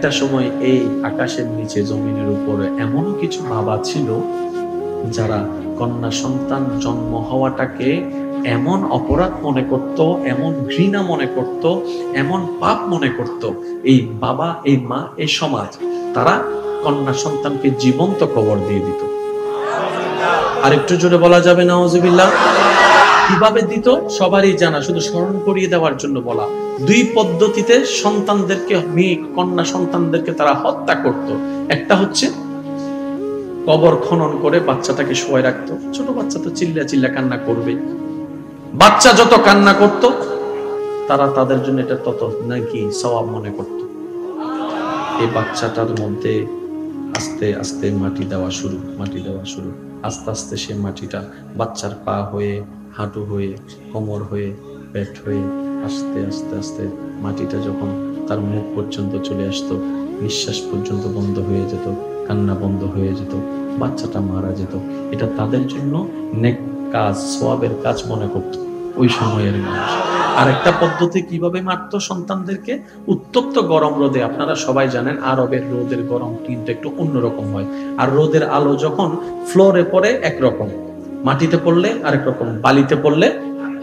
একটা সময় এই আকাশের নিচে জমিনের উপরে এমন কিছু বাবা ছিল যারা কন্যা সন্তান জন্ম হওয়াটাকে এমন অপরাধ মনে করত, এমন ঘৃণা মনে করত, এমন পাপ মনে করত। এই বাবা, এই মা, এই সমাজ, তারা কন্যা সন্তানকে জীবন্ত কবর দিয়ে দিত। আর একটু জোরে বলা যাবে নাউজুবিল্লাহ? কিভাবে দিত সবারই জানা, শুধু স্মরণ করিয়ে দেওয়ার জন্য বলা। দুই পদ্ধতিতে সন্তানদেরকে, মেয়ে কন্যা সন্তানদেরকে তারা হত্যা করত। একটা হচ্ছে কবর খনন করে বাচ্চাটাকে শোয়াই রাখতো। ছোট বাচ্চা তো চিল্লা চিল্লা কান্না করবে, বাচ্চা যত কান্না করত তারা তাদের জন্য এটা তত নাকি সওয়াব মনে করত। এই বাচ্চাটার মধ্যে আস্তে আস্তে মাটি দেওয়া শুরু, আস্তে আস্তে সে মাটিটা বাচ্চার পা হয়ে, হাঁটু হয়ে, কোমর হয়ে, পেট হয়ে আস্তে আস্তে আস্তে মাটিটা যখন তার মুখ পর্যন্ত চলে আসতো, নিঃশ্বাস পর্যন্ত বন্ধ হয়ে যেত, কান্না বন্ধ হয়ে যেত, বাচ্চাটা মারা যেত। এটা তাদের জন্য নেক কাজ, সওয়াবের কাজ মনে করত ওই সময়ের মানুষ। আর একটা পদ্ধতি কিভাবে মারতো সন্তানদেরকে, উত্তপ্ত গরম রোদে। আপনারা সবাই জানেন আরবের রোদের গরম কিন্তু একটু অন্যরকম হয়। আর রোদের আলো যখন ফ্লোরে পড়ে একরকম, মাটিতে পড়লে আরেক রকম, বালিতে পড়লে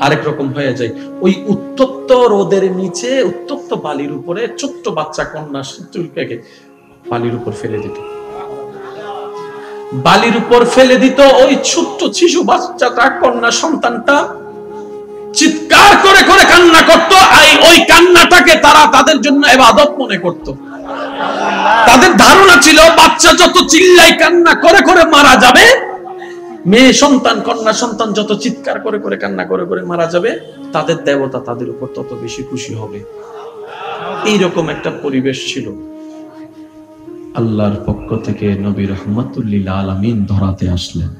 আরেক রকম হয়ে যায়। ওই উত্তপ্ত রোদের নিচে, উত্তপ্ত বালির উপরে ছোট্ট বাচ্চা কন্যা চুলকে বালির উপর ফেলে দিত, বালির উপর ফেলে দিত। ওই ছোট্ট শিশু বাচ্চাটা, কন্যা সন্তানটা চিৎকার করে করে কান্না করত। ওই কান্নাটাকে তারা তাদের জন্য ইবাদত মনে করত। তাদের ধারণা ছিল বাচ্চা যত চিল্লাই কান্না করে করে মারা যাবে, মেয়ে সন্তান কন্যা সন্তান যত চিৎকার করে করে কান্না করে করে মারা যাবে, তাদের দেবতা তাদের উপর তত বেশি খুশি হবে। এইরকম একটা পরিবেশ ছিল। আল্লাহর পক্ষ থেকে নবী রাহমাতুল লিল আলামিন ধরাতে আসলেন।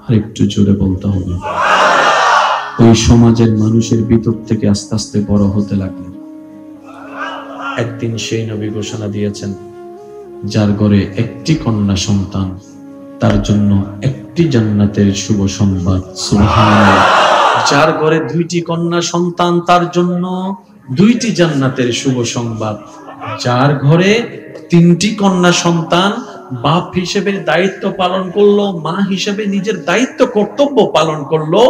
আর একটু জোরে বলতে হবে। ওই সমাজের মানুষের ভিতর থেকে আস্তে আস্তে বড় হতে লাগলেন। একদিন সেই নবী ঘোষণা দিয়েছেন, যার ঘরে একটি কন্যা সন্তান তার জন্য একটি জান্নাতের শুভ সংবাদ। সুবহানাল্লাহ। যার ঘরে দুইটি কন্যা সন্তান তার জন্য দুইটি জান্নাতের শুভ সংবাদ। যার ঘরে তিনটি কন্যা সন্তান, বাপ হিসেবে দায়িত্ব পালন করলো, মা হিসেবে নিজের দায়িত্ব কর্তব্য পালন করলো,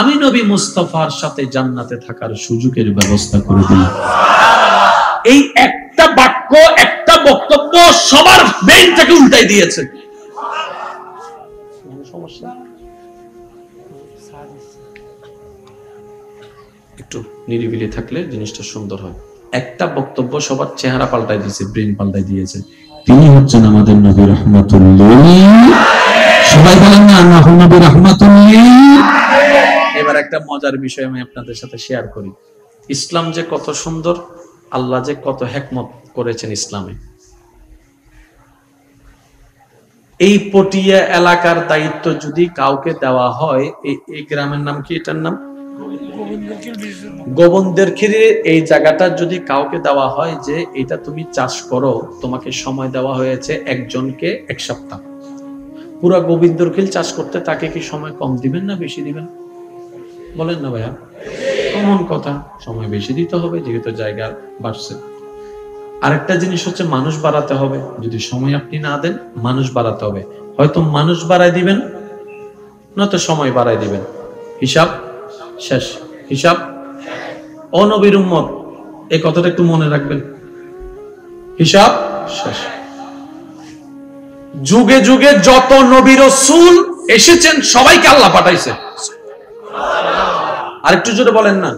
আমি নবী মুস্তাফার সাথে জান্নাতে থাকার সুযোগের ব্যবস্থা করে দিলাম। এই একটা বাক্য, একটা বক্তব্য সবার ব্রেইনটাকে উল্টাই দিয়েছে। একটু নিরিবিলি থাকলে জিনিসটা সুন্দর হয়। একটা বক্তব্য সবার চেহারা পাল্টাই দিয়েছে, ব্রেন পাল্টাই দিয়েছে। তিনি হচ্ছেন আমাদের নবী রাহমাতুল লিল। সবাই বলেন না নবী রাহমাতুল লিল। এবার একটা মজার বিষয় আমি আপনাদের সাথে শেয়ার করি। ইসলাম যে কত সুন্দর, আল্লাহ যে কত হিকমত করেছেন ইসলামে। এই পটিয়া এলাকার দায়িত্ব যদি কাউকে দেওয়া হয়, এই গ্রামের নাম কি, এটার নাম গোবিন্দেরখিরি, এই জায়গাটা যদি কাউকে দেওয়া হয় যে এটা তুমি চাষ করো, তোমাকে সময় দেওয়া হয়েছে একজনকে 1 সপ্তাহ, পুরা গোবিন্দরখিল চাষ করতে তাকে কি সময় কম দিবেন না বেশি দিবেন? বলেন না ভাইয়া, কমন কথা, সময় বেশি দিতে হবে যেহেতু জায়গা বাড়ছে। আরেকটা জিনিস হচ্ছে মানুষ বাড়াতে হবে। যদি সময় আপনি না দেন, মানুষ বাড়াতে হবে। হয়তো মানুষ বাড়াই দিবেন, নয়তো সময় বাড়াই দিবেন। হিসাব শেষ, হিসাব। ও নবীর উম্মত, এই কথাটা একটু মনে রাখবেন, হিসাব শেষ। যুগে যুগে যত নবী রাসূল এসেছেন সবাইকে আল্লাহ পাঠাইছে। আর একটু জোরে বলেন না।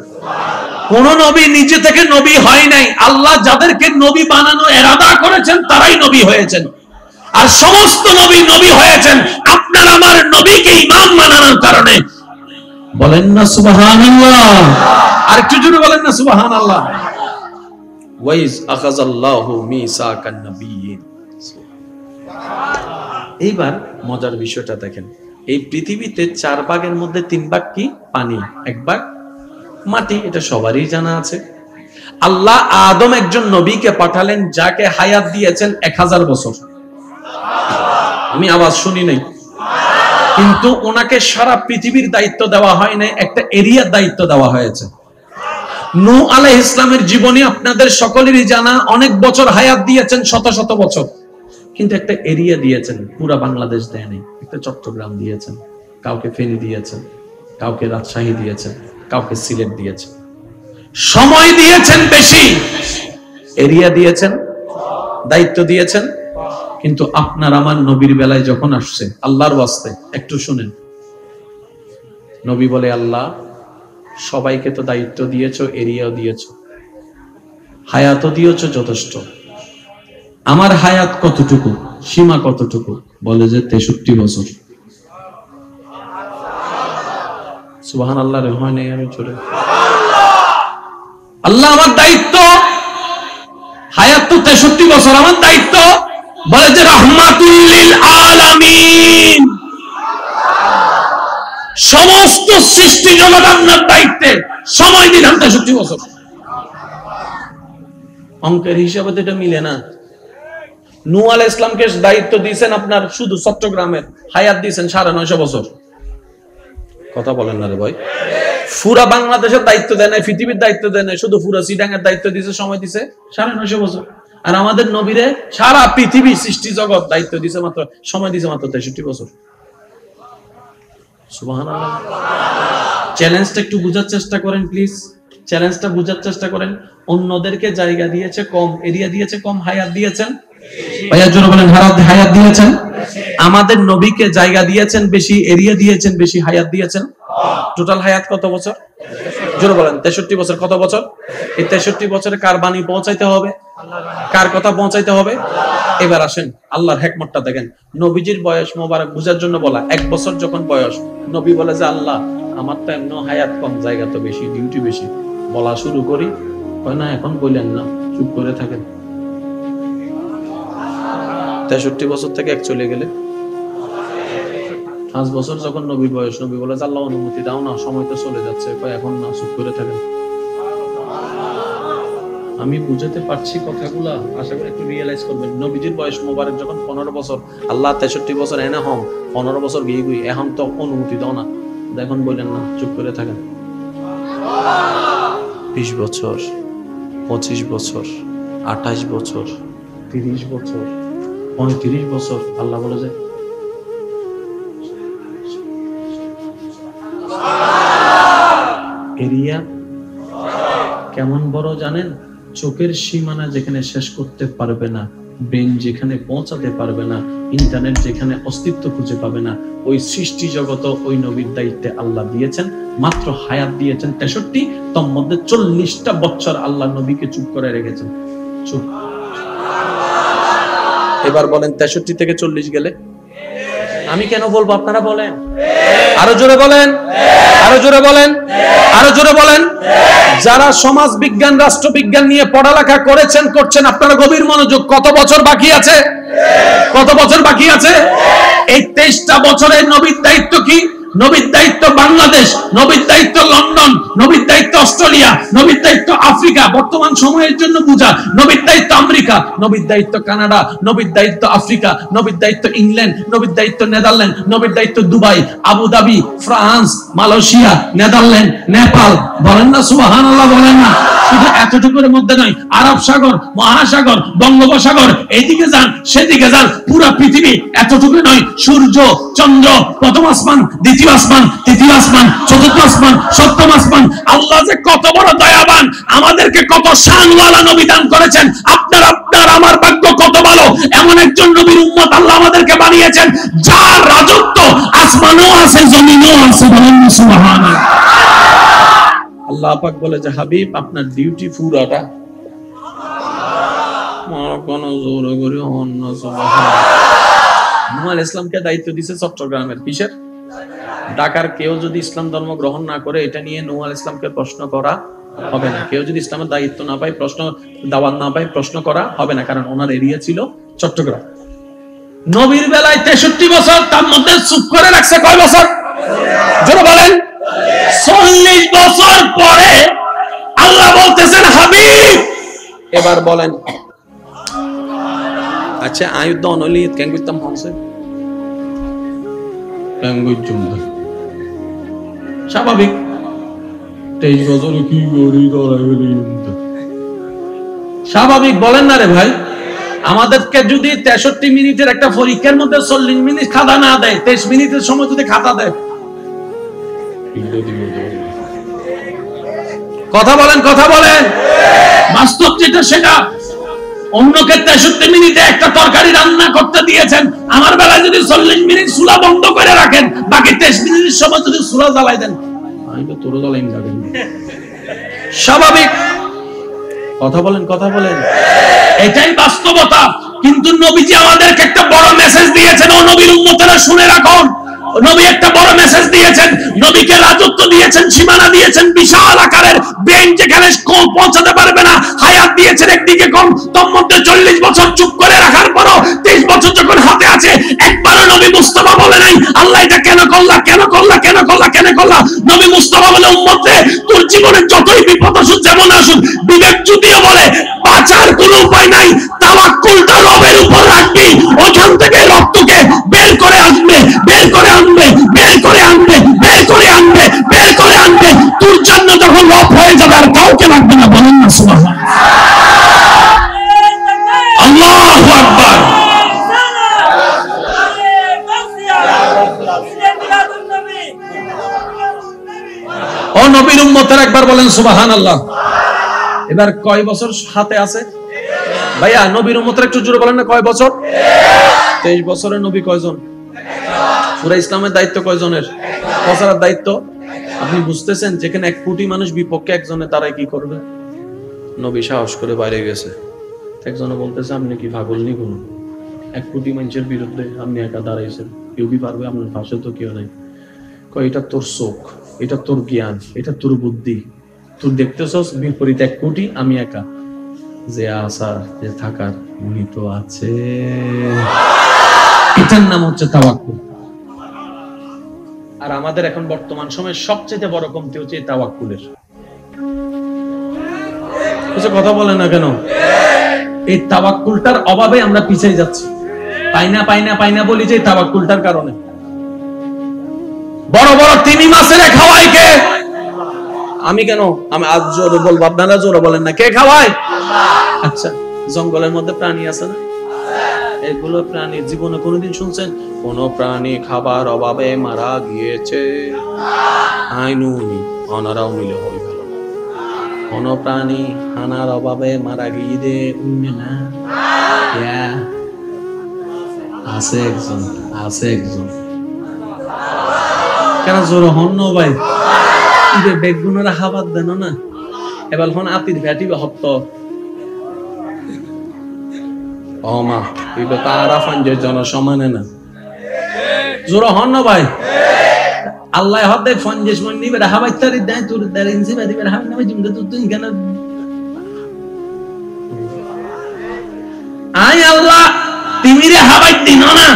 কোন নবী নিজে থেকে নবী হয় নাই, আল্লাহ যাদেরকে নবী বানানো ইরাদা করেছেন তারাই নবী হয়েছেন। আর সমস্ত নবী নবী হয়েছেন আপনার আমার নবীকে ইমাম বানানোর কারণে। বলেন না সুবহানাল্লাহ। আর একটু জোরে বলেন না সুবহানাল্লাহ। ওয়াইজ আখাযাল্লাহু মিসাকান নাবিয়্যিন। এইবার মজার বিষয়টা দেখেন, এই পৃথিবীতে 4 ভাগের মধ্যে 3 ভাগ কি? পানি, 1 ভাগ মাটি। এটা সবারই জানা আছে। আল্লাহ আদম একজন নবীকে পাঠালেন যাকে হায়াত দিয়েছেন 1000 বছর। আমি আওয়াজ শুনি নাই, কিন্তু ওনাকে সারা পৃথিবীর দায়িত্ব দেওয়া হয় নাই, একটা এরিয়ার দায়িত্ব দেওয়া হয়েছে। নূহ আলাইহিস সালামের জীবনী আপনাদের সকলেরই জানা, অনেক বছর হায়াত দিয়েছেন, শত শত বছর, কিন্তু একটা এরিয়া দিয়েছেন, পুরা বাংলাদেশ দেয়নি। একটা চট্টগ্রাম দিয়েছেন, কাউকে ফেনী দিয়েছেন, কাউকে রাজশাহী দিয়েছেন, কাউকে সিলেট দিয়েছেন। সময় দিয়েছেন বেশি, এরিয়া দিয়েছেন, দায়িত্ব দিয়েছেন, কিন্তু আপনার আমার নবীর বেলায় যখন আসছে, আল্লাহর ওয়াস্তে একটু শুনেন। নবী বলে, আল্লাহ সবাইকে তো দায়িত্ব দিয়েছো, এরিয়াও দিয়েছো, হায়াতও দিয়েছো যথেষ্ট, আমার হায়াত কতটুকু, সীমা কতটুকু? বলে যে 63 বছর। সুবহানাল্লাহ, রে হয় নাই আমি চলে। আল্লাহ আমার দায়িত্ব, হায়াত তো 63 বছর, আমার দায়িত্ব। বলে যে রাহমাতুল লিল আলামিন, সমস্ত সৃষ্টি জগৎ আপনার দায়িত্বে, সময় দিলাম 63 বছর। অঙ্কের হিসাবে তো এটা মিলে না। নূহ আলাইহিস সালামকে দায়িত্ব দিয়েছেন আপনার শুধু চট্টগ্রামের, হায়াত দিয়েছেন 950 বছর। কথা বলেন না রে ভাই। পুরা বাংলাদেশের দায়িত্ব দেয় নাই, পৃথিবীর দায়িত্ব দেয় নাই, শুধু পুরা চিটাঙ্গের দায়িত্ব দিয়েছে, সময় দিছে 950 বছর। আর আমাদের নবীরে সারা পৃথিবী সৃষ্টি জগৎ দায়িত্ব দিয়েছে মাত্র, সময় দিয়েছে মাত্র 63 বছর। সুবহানাল্লাহ। চ্যালেঞ্জটা একটু বুঝার চেষ্টা করেন প্লিজ, চ্যালেঞ্জটা বুঝার চেষ্টা করেন। অন্যদেরকে জায়গা দিয়েছে কম, এরিয়া দিয়েছে কম, হায়াত দিয়েছেন ভাইয়া জোরে বলেন, হায়াত দিয়েছেন। আমাদের নবীকে জায়গা দিয়েছেন বেশি, এরিয়া দিয়েছেন বেশি, হায়াত দিয়েছেন। টোটাল হায়াত কত বছর? জোরে বলেন। 63 বছর। কত বছর? এই 63 বছরে কার বাণী পৌঁছাইতে হবে, কার কথা পৌঁছাইতে হবে? এবার আসেন আল্লাহর হিকমতটা দেখেন। নবীজির বয়স মোবারক বুঝার জন্য বলা, 1 বছর যখন বয়স, নবী বলে যে আল্লাহ আমার তো এমন হায়াত কম, জায়গা তো বেশি, ডিউটি বেশি, বলা শুরু করি। কয় না এখন বললেন না, চুপ করে থাকেন। 63 বছর থেকে 1 চলে গেলে 5 বছর যখন নবীর বয়স, নবী বলে যে আল্লাহ অনুমতি দাও না, সময় তো চলে যাচ্ছে। কয় এখন না, চুপ করে থাকেন। আমি বুঝাতে পারছি কথাগুলা, আশা করি একটু রিয়েলাইজ করবেন। নবীজির বয়স মোবারক যখন 15 বছর, আল্লাহ 63 বছর এনে হম 15 বছর গিয়ে গুই, এখন তো অনুমতি দাও না, এখন বললেন না, চুপ করে থাকেন। 20 বছর, 25 বছর, 28 বছর, 30 বছর, 35 বছর, আল্লাহ বলে যে এরিয়া কেমন বড় জানেন? চোখের সীমানা যেখানে শেষ করতে পারবে না, ব্রেন যেখানে পৌঁছাতে পারবে না, ইন্টারনেট যেখানে অস্তিত্ব খুঁজে পাবে না, ওই সৃষ্টি জগৎ ওই নবীর দায়িত্বে আল্লাহ দিয়েছেন। মাত্র হায়াত দিয়েছেন 63, তার মধ্যে 40টা বছর আল্লাহ নবীকে চুপ করে রেখেছেন। চুপ। এবার বলেন 63 থেকে 40 গেলে আমি কেন বলবো, আপনারা বলেন। আরো জোরে বলেন, আরো জোরে বলেন, আরো জোরে বলেন। যারা সমাজ বিজ্ঞান, রাষ্ট্রবিজ্ঞান নিয়ে পড়ালেখা করেছেন, করছেন, আপনারা গভীর মনোযোগ। কত বছর বাকি আছে? কত বছর বাকি আছে? এই 23টা বছরের নবীর দায়িত্ব কি? নবীর দায়িত্ব বাংলাদেশ, নবীর দায়িত্ব লন্ডন, নবীর দায়িত্ব অস্ট্রেলিয়া, নবীর দায়িত্ব আফ্রিকা, বর্তমান সময়ের জন্য বুঝা, নবীর দায়িত্ব আমেরিকা, নবীর দায়িত্ব কানাডা, নবীর দায়িত্ব আফ্রিকা, নবীর দায়িত্ব ইংল্যান্ড, নবীর দায়িত্ব নেদারল্যান্ড, নবীর দায়িত্ব Dubai, Abu Dhabi, France, Malaysia, Netherland, Nepal. বলেন না সুবহানাল্লাহ, বলেন না। শুধু এতটুকুর মধ্যে নয়, আরব সাগর, মহাসাগর, বঙ্গোপসাগর, এইদিকে যান, সেদিকে যান, পুরো পৃথিবী এতটুকু নয়। সূর্য, চন্দ্র, প্রথম আসমান, দ্বিতীয় আসমান, তৃতীয় আসমান, চতুর্থ আসমান, সপ্তম আসমান। আল্লাহ যে কত বড় দয়াবান, আমাদেরকে কত শানওয়ালা নবী দান করেছেন। আপনার আমার ভাগ্য কত ভালো, এমন একজন নবীর উম্মত আল্লাহ আমাদেরকে বানিয়েছেন, যার রাজত্ব আসমানও আছে, জমিনও আছে। বলেন সুবহানাল্লাহ। আল্লাহ পাক বলে যে হাবিব আপনার ডিউটি পুরাটা, কোন জোর করে অন্য। সুবহানাল্লাহ। নূহ আলাইহিস সালামকে দায়িত্ব দিয়েছে চট্টগ্রামের, কিসের? ঢাকার কেউ যদি ইসলাম ধর্ম গ্রহণ না করে, এটা নিয়ে নূহ আলাইহিস সালামকে প্রশ্ন করা হবে না। কেউ যদি ইসলামের দায়িত্ব না পায়, প্রশ্ন দাওয়াত না পায়, প্রশ্ন করা হবে না, কারণ ওনার এরিয়া ছিল চট্টগ্রাম। নবীর বেলায় 63 বছর, তার মধ্যে চুপ করে রাখছে কয় বছর? জোরে বলেন। 40 বছর পরে আল্লাহ বলতেছেন হাবিব এবার বলেন। আচ্ছা আয়ুদ্ধ অনলি কেন করতাম হচ্ছে স্বাভাবিক। 23 বছরে কি করি স্বাভাবিক বলেন না রে ভাই? আমাদেরকে যদি 63 মিনিটের একটা পরীক্ষার মধ্যে 40 মিনিট খাতা না দেয়, 23 মিনিটের সময় যদি খাতা দেয়, কথা বলেন কথা বলেন। বাস্তব যেটা সেটা। অন্যকে 63 মিনিটে একটা তরকারি রান্না করতে দিয়েছেন, আমার বেলায় যদি 40 মিনিট চুলা বন্ধ করে রাখেন, বাকি 23 মিনিটের সময় যদি চুলা জ্বালাই দেন, আমি তো তোর জ্বালাই যাবেন। স্বাভাবিক কথা বলেন কথা বলেন, এটাই বাস্তবতা। কিন্তু নবীজি আমাদেরকে একটা বড় মেসেজ দিয়েছেন, ও নবীর উম্মতেরা শুনে রাখুন। নবী একটা বড় মেসেজ দিয়েছেন, নবীকে রাজত্ব দিয়েছেন, সীমানা দিয়েছেন বিশাল আকারের, ব্রেন যেখানে পৌঁছাতে পারবে না, হায়াত দিয়েছেন একদিকে কম, তোর মধ্যে 40 বছর চুপ করে রাখার পরও 23 বছর যখন হাতে আছে, একবারও নবী মুস্তাফা বলে নাই আল্লাহ এটা কেন করলা কেন করলা কেন করলা কেন করলা। নবী মুস্তাফা বলে, উম্মতে তোর জীবনে যতই বিপদ আসুক যেমন আসুক, বিবেক যদিও বলে বাঁচার কোনো উপায় নাই, তাওয়াক্কুলটা রবের উপর রাখবি, ওখান থেকে রক্তকে বের করে আসবে, বের করে আনবে, বের করে আনবে, বের করে আনবে, বের করে আনবে। তোর জন্য যখন রব হয়ে যাবে আর কাউকে লাগবে না। বলেন না সুবহানাল্লাহ। আল্লাহু আকবার। ও নবীর উম্মতের একবার বলেন সুবহানাল্লাহ। এবার কয় বছর হাতে আছে ভাইয়া? নবীর উম্মতের একটু জোরে বলেন না, কয় বছর? 23 বছরের নবী কয়জন? পুরা ইসলামের দায়িত্ব কয়জনের? প্রচারের দায়িত্ব। আপনি বুঝতেছেন যেখানে 1 কোটি মানুষ বিপক্ষে একজনে, তারাই কি করবে? নবী সাহস করে বাইরে গেছে, একজনে বলতেছে আপনি কি পাগল নি? কোন 1 কোটি মানুষের বিরুদ্ধে আপনি একা দাঁড়াইছেন, কেউ কি পারবে? আপনার পাশে তো কেউ নাই। কয় এটা তোর চোখ, এটা তোর জ্ঞান, এটা তোর বুদ্ধি, তুই দেখতেছস বিপরীত 1 কোটি, আমি একা। যে আসার যে থাকার উনি তো আছে। এটার নাম হচ্ছে তাওয়াক্কুল। আর আমাদের এখন বর্তমান সময়ে সবচেয়ে বড় কমতি হচ্ছে এই তাওয়াক্কুলের। কিছু কথা বলে না কেন? এই তাওয়াক্কুলটার অভাবে আমরা পিছিয়ে যাচ্ছি। পাই না বলি যে তাওয়াক্কুলটার কারণে। বড় বড় তিমি মাছের খাওয়াই কে? আমি কেন? আমি আজ জোরে বলবো, আপনারা জোরে বলেন না। কে খাওয়ায়? আচ্ছা, জঙ্গলের মধ্যে প্রাণী আছে না? এগুলো প্রাণী জীবনে কোনোদিন শুনছেন কোন প্রাণী খাবার অভাবে মারা গিয়েছে? আইনুনি অনারাও মিলে হয়ে গেল। কোন প্রাণী খানার অভাবে মারা গিয়ে উঠবে না? আছে একজন, আছে একজন। কেন জোর হন ভাই? বেগুনের খাবার দেন না, এবার হন আতির ভ্যাটি হত্ত অমা এটা তারা ফাঞ্জের জন সমানে না। জোর হন না ভাই? আল্লাহ হতে ফঞ্জেশ মন নিবে হাবাই তারি দেয় তোর ইনসি বাদি বের হাম নামে জিমদে তুই কেন আই আল্লাহ তিমিরে হাবাই দিন না।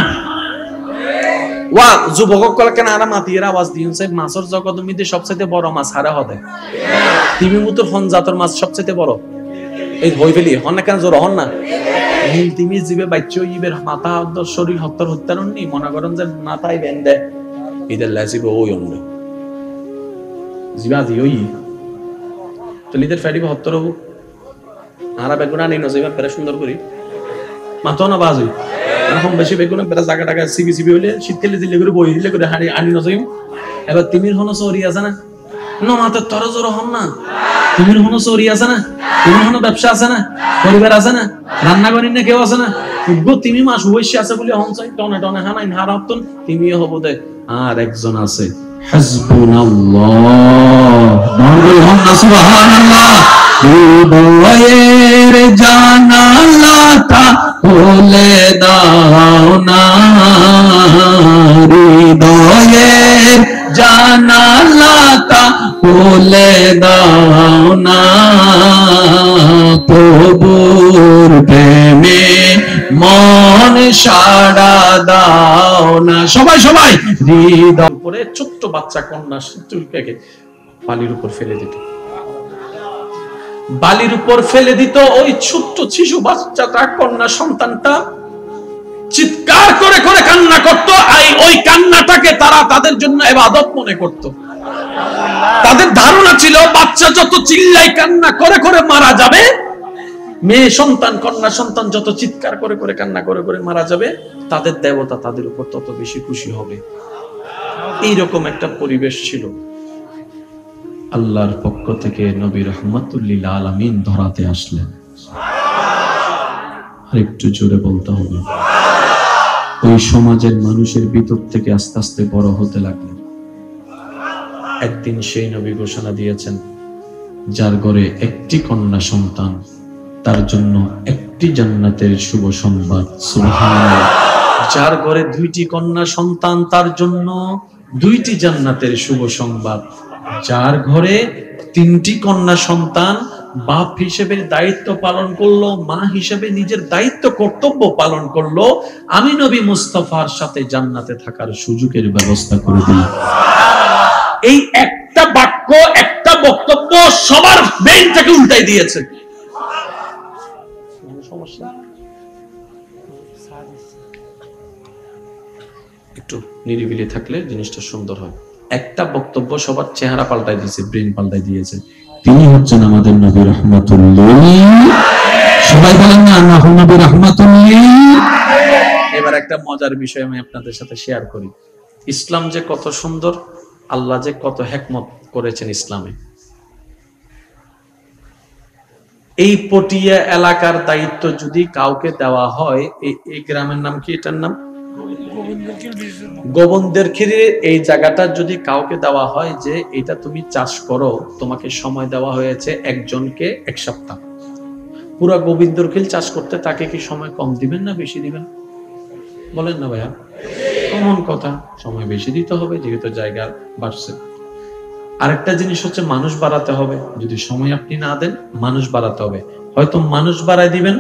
ওয়া যুবক কল কেন আর মাতির আওয়াজ দিনছে মাছের জগতের মধ্যে সবচেয়ে বড় মাছ হারা হবে। তিমি মুতর হন জাতর মাছ সবচেয়ে বড়। এই হই ফেলি হন না কেন? জোর হন না? নীল তিমি জিবে বাচ্চা ইবের মাথা শরীর হত্যার হত্যারণ নি মনে করেন যে মাথায় বেঁধে ইদের লাসিব ওই অন্যে জিবা দি ওই তো লিদের ফেডিব হত্যার হবো আরা বেগুনা নেই নজিবা পেরে সুন্দর করি মাথা না বাজুই এখন বেশি বেগুনা পেরে জায়গা টাকা সিবি সিবি হইলে শীতকালে দিলে করে বই দিলে করে হাড়ি আনি নজিম। এবার তিমির হনো চোরি আছে না? ন মাথার তর জোর হন না। তিমির হনো চোরি আছে না? তিমির হনো ব্যবসা আছে না? পরিবার আছে না? রান্না করেন না কেউ আছে না? তিমি মাস বসে আছে বলে হন চাই টনে টনে হানাই হারাতন তিমিও হবো দে। আর একজন আছে হাসবুনাল্লাহ বন্ধু হন না সুবহানাল্লাহ। হৃদয়ের জানালাটা খুলে দাও না, হৃদয়ের জানালাটা খুলে দাও না, প্রভুর প্রেমে মন সাড়া দাও না। সবাই সবাই হৃদয় উপরে ছোট্ট বাচ্চা কন্যা চুলকে বালির উপর ফেলে দিত, বালির উপর ফেলে দিত। ওই ছোট্ট শিশু বাচ্চাটা কন্যা সন্তানটা চিৎকার করে করে কান্না করত। ওই কান্নাটাকে তারা তাদের জন্য ইবাদত মনে করত। তাদের ধারণা ছিল বাচ্চা যত চিল্লাই কান্না করে করে মারা যাবে, মেয়ে সন্তান কন্যা সন্তান যত চিৎকার করে করে কান্না করে করে মারা যাবে, তাদের দেবতা তাদের উপর তত বেশি খুশি হবে। এইরকম একটা পরিবেশ ছিল। আল্লাহর পক্ষ থেকে নবী রাহমাতুল লিল আলামিন ধরাতে আসলেন। আর একটু জোরে বলতে হবে। ওই সমাজের মানুষের ভিতর থেকে আস্তে আস্তে বড় হতে লাগলেন। একদিন সেই নবী ঘোষণা দিয়েছেন, যার ঘরে একটি কন্যা সন্তান তার জন্য একটি জান্নাতের শুভ সংবাদ। সুবহানাল্লাহ। যার ঘরে দুইটি কন্যা সন্তান তার জন্য দুইটি জান্নাতের শুভ সংবাদ। যার ঘরে তিনটি কন্যা সন্তান বাপ হিসেবে দায়িত্ব পালন করলো, মা হিসেবে নিজের দায়িত্ব কর্তব্য পালন করলো, আমি নবী মুস্তাফার সাথে জান্নাতে থাকার সুযোগের ব্যবস্থা করে দিলাম। এই একটা বাক্য, একটা বক্তব্য সবার ব্রেইনটাকে উল্টাই দিয়েছে। একটু নিরিবিলি থাকলে জিনিসটা সুন্দর হয়। একটা বক্তব্য সবার চেহারা পাল্টাই দিয়েছে, ব্রেন পাল্টাই দিয়েছে। তিনি হচ্ছেন আমাদের নবী রাহমাতুল লিল। সবাই বলেন না নবী রাহমাতুল লিল। এবার একটা মজার বিষয় আমি আপনাদের সাথে শেয়ার করি। ইসলাম যে কত সুন্দর, আল্লাহ যে কত হিকমত করেছেন ইসলামে। এই পটিয়া এলাকার দায়িত্ব যদি কাউকে দেওয়া হয়, এই গ্রামের নাম কি, এটার নাম গোবিন্দরখিরি, এই জায়গাটা যদি কাউকে দেওয়া হয় যে এটা তুমি চাষ করো, তোমাকে সময় দেওয়া হয়েছে একজনকে 1 সপ্তাহ। পুরা গোবিন্দরখিল চাষ করতে তাকে কি সময় কম দিবেন না বেশি দিবেন? বলেন না ভাইয়া, কমন কথা, সময় বেশি দিতে হবে যেহেতু জায়গা বাড়ছে। আরেকটা জিনিস হচ্ছে মানুষ বাড়াতে হবে। যদি সময় আপনি না দেন, মানুষ বাড়াতে হবে। হয়তো মানুষ বাড়াই দিবেন,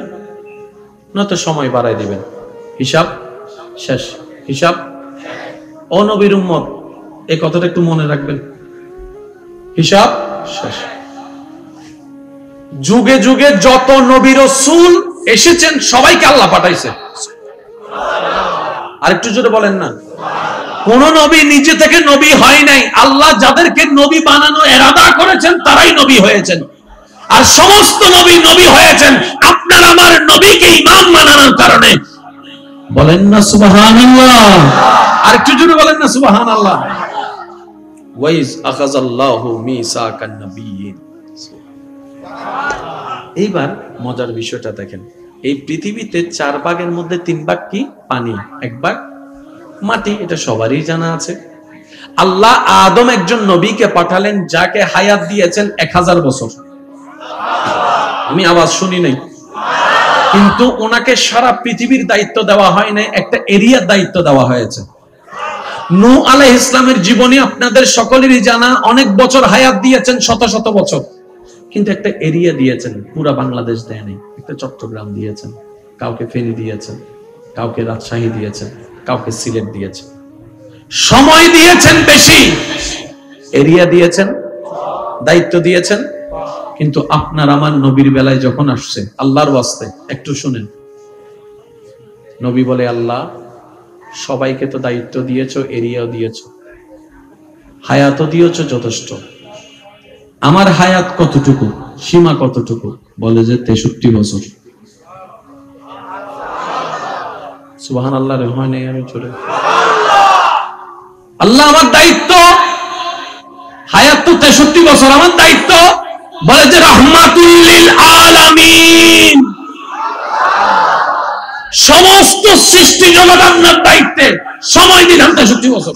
নয়তো সময় বাড়াই দিবেন। হিসাব শেষ। হিসাব। ও নবীর উম্মত, এই কথাটা একটু মনে রাখবেন। হিসাব শেষ। যুগে যুগে যত নবী রাসূল এসেছেন সবাইকে আল্লাহ পাঠাইছে। আর একটু জোরে বলেন না। কোন নবী নিজে থেকে নবী হয় নাই। আল্লাহ যাদেরকে নবী বানানো ইরাদা করেছেন তারাই নবী হয়েছেন। আর সমস্ত নবী নবী হয়েছেন আপনার আমার নবীকে ইমাম বানানোর কারণে। বলেন না সুবহানাল্লাহ। আর একটু জোরে বলেন না সুবহানাল্লাহ। ওয়াইজ আখাযাল্লাহু মিসাকান নাবিয়্যিন। এইবার মজার বিষয়টা দেখেন। এই পৃথিবীতে 4 ভাগের মধ্যে 3 ভাগ কি? পানি, 1 ভাগ মাটি। এটা সবারই জানা আছে। আল্লাহ আদম একজন নবীকে পাঠালেন যাকে হায়াত দিয়েছেন 1000 বছর। আমি আওয়াজ শুনি নাই, কিন্তু ওনাকে সারা পৃথিবীর দায়িত্ব দেওয়া হয় নাই, একটা এরিয়ার দায়িত্ব দেওয়া হয়েছে। নূহ আলাইহিস সালামের জীবনী আপনাদের সকলেরই জানা। অনেক বছর হায়াত দিয়েছেন, শত শত বছর, কিন্তু একটা এরিয়া দিয়েছেন। পুরা বাংলাদেশ দেয় নাই, একটা চট্টগ্রাম দিয়েছেন, কাউকে ফেনী দিয়েছেন, কাউকে রাজশাহী দিয়েছেন, কাউকে সিলেট দিয়েছেন। সময় দিয়েছেন বেশি, এরিয়া দিয়েছেন, দায়িত্ব দিয়েছেন। কিন্তু আপনার আমার নবীর বেলায় যখন আসছে, আল্লাহর ওয়াস্তে একটু শুনেন। নবী বলে, আল্লাহ সবাইকে তো দায়িত্ব দিয়েছো, এরিয়াও দিয়েছো, হায়াতও দিয়েছো যথেষ্ট। আমার হায়াত কতটুকু, সীমা কতটুকু? বলে যে 63 বছর। সুবহানাল্লাহ। রহমান নেই আমি চলে। আল্লাহ আমার দায়িত্ব, হায়াত তো 63 বছর আমার দায়িত্ব। বলে যে রাহমাতুল লিল আলামিন, সমস্ত সৃষ্টি জগৎ আপনার দায়িত্বে, সময় দিলাম 63 বছর।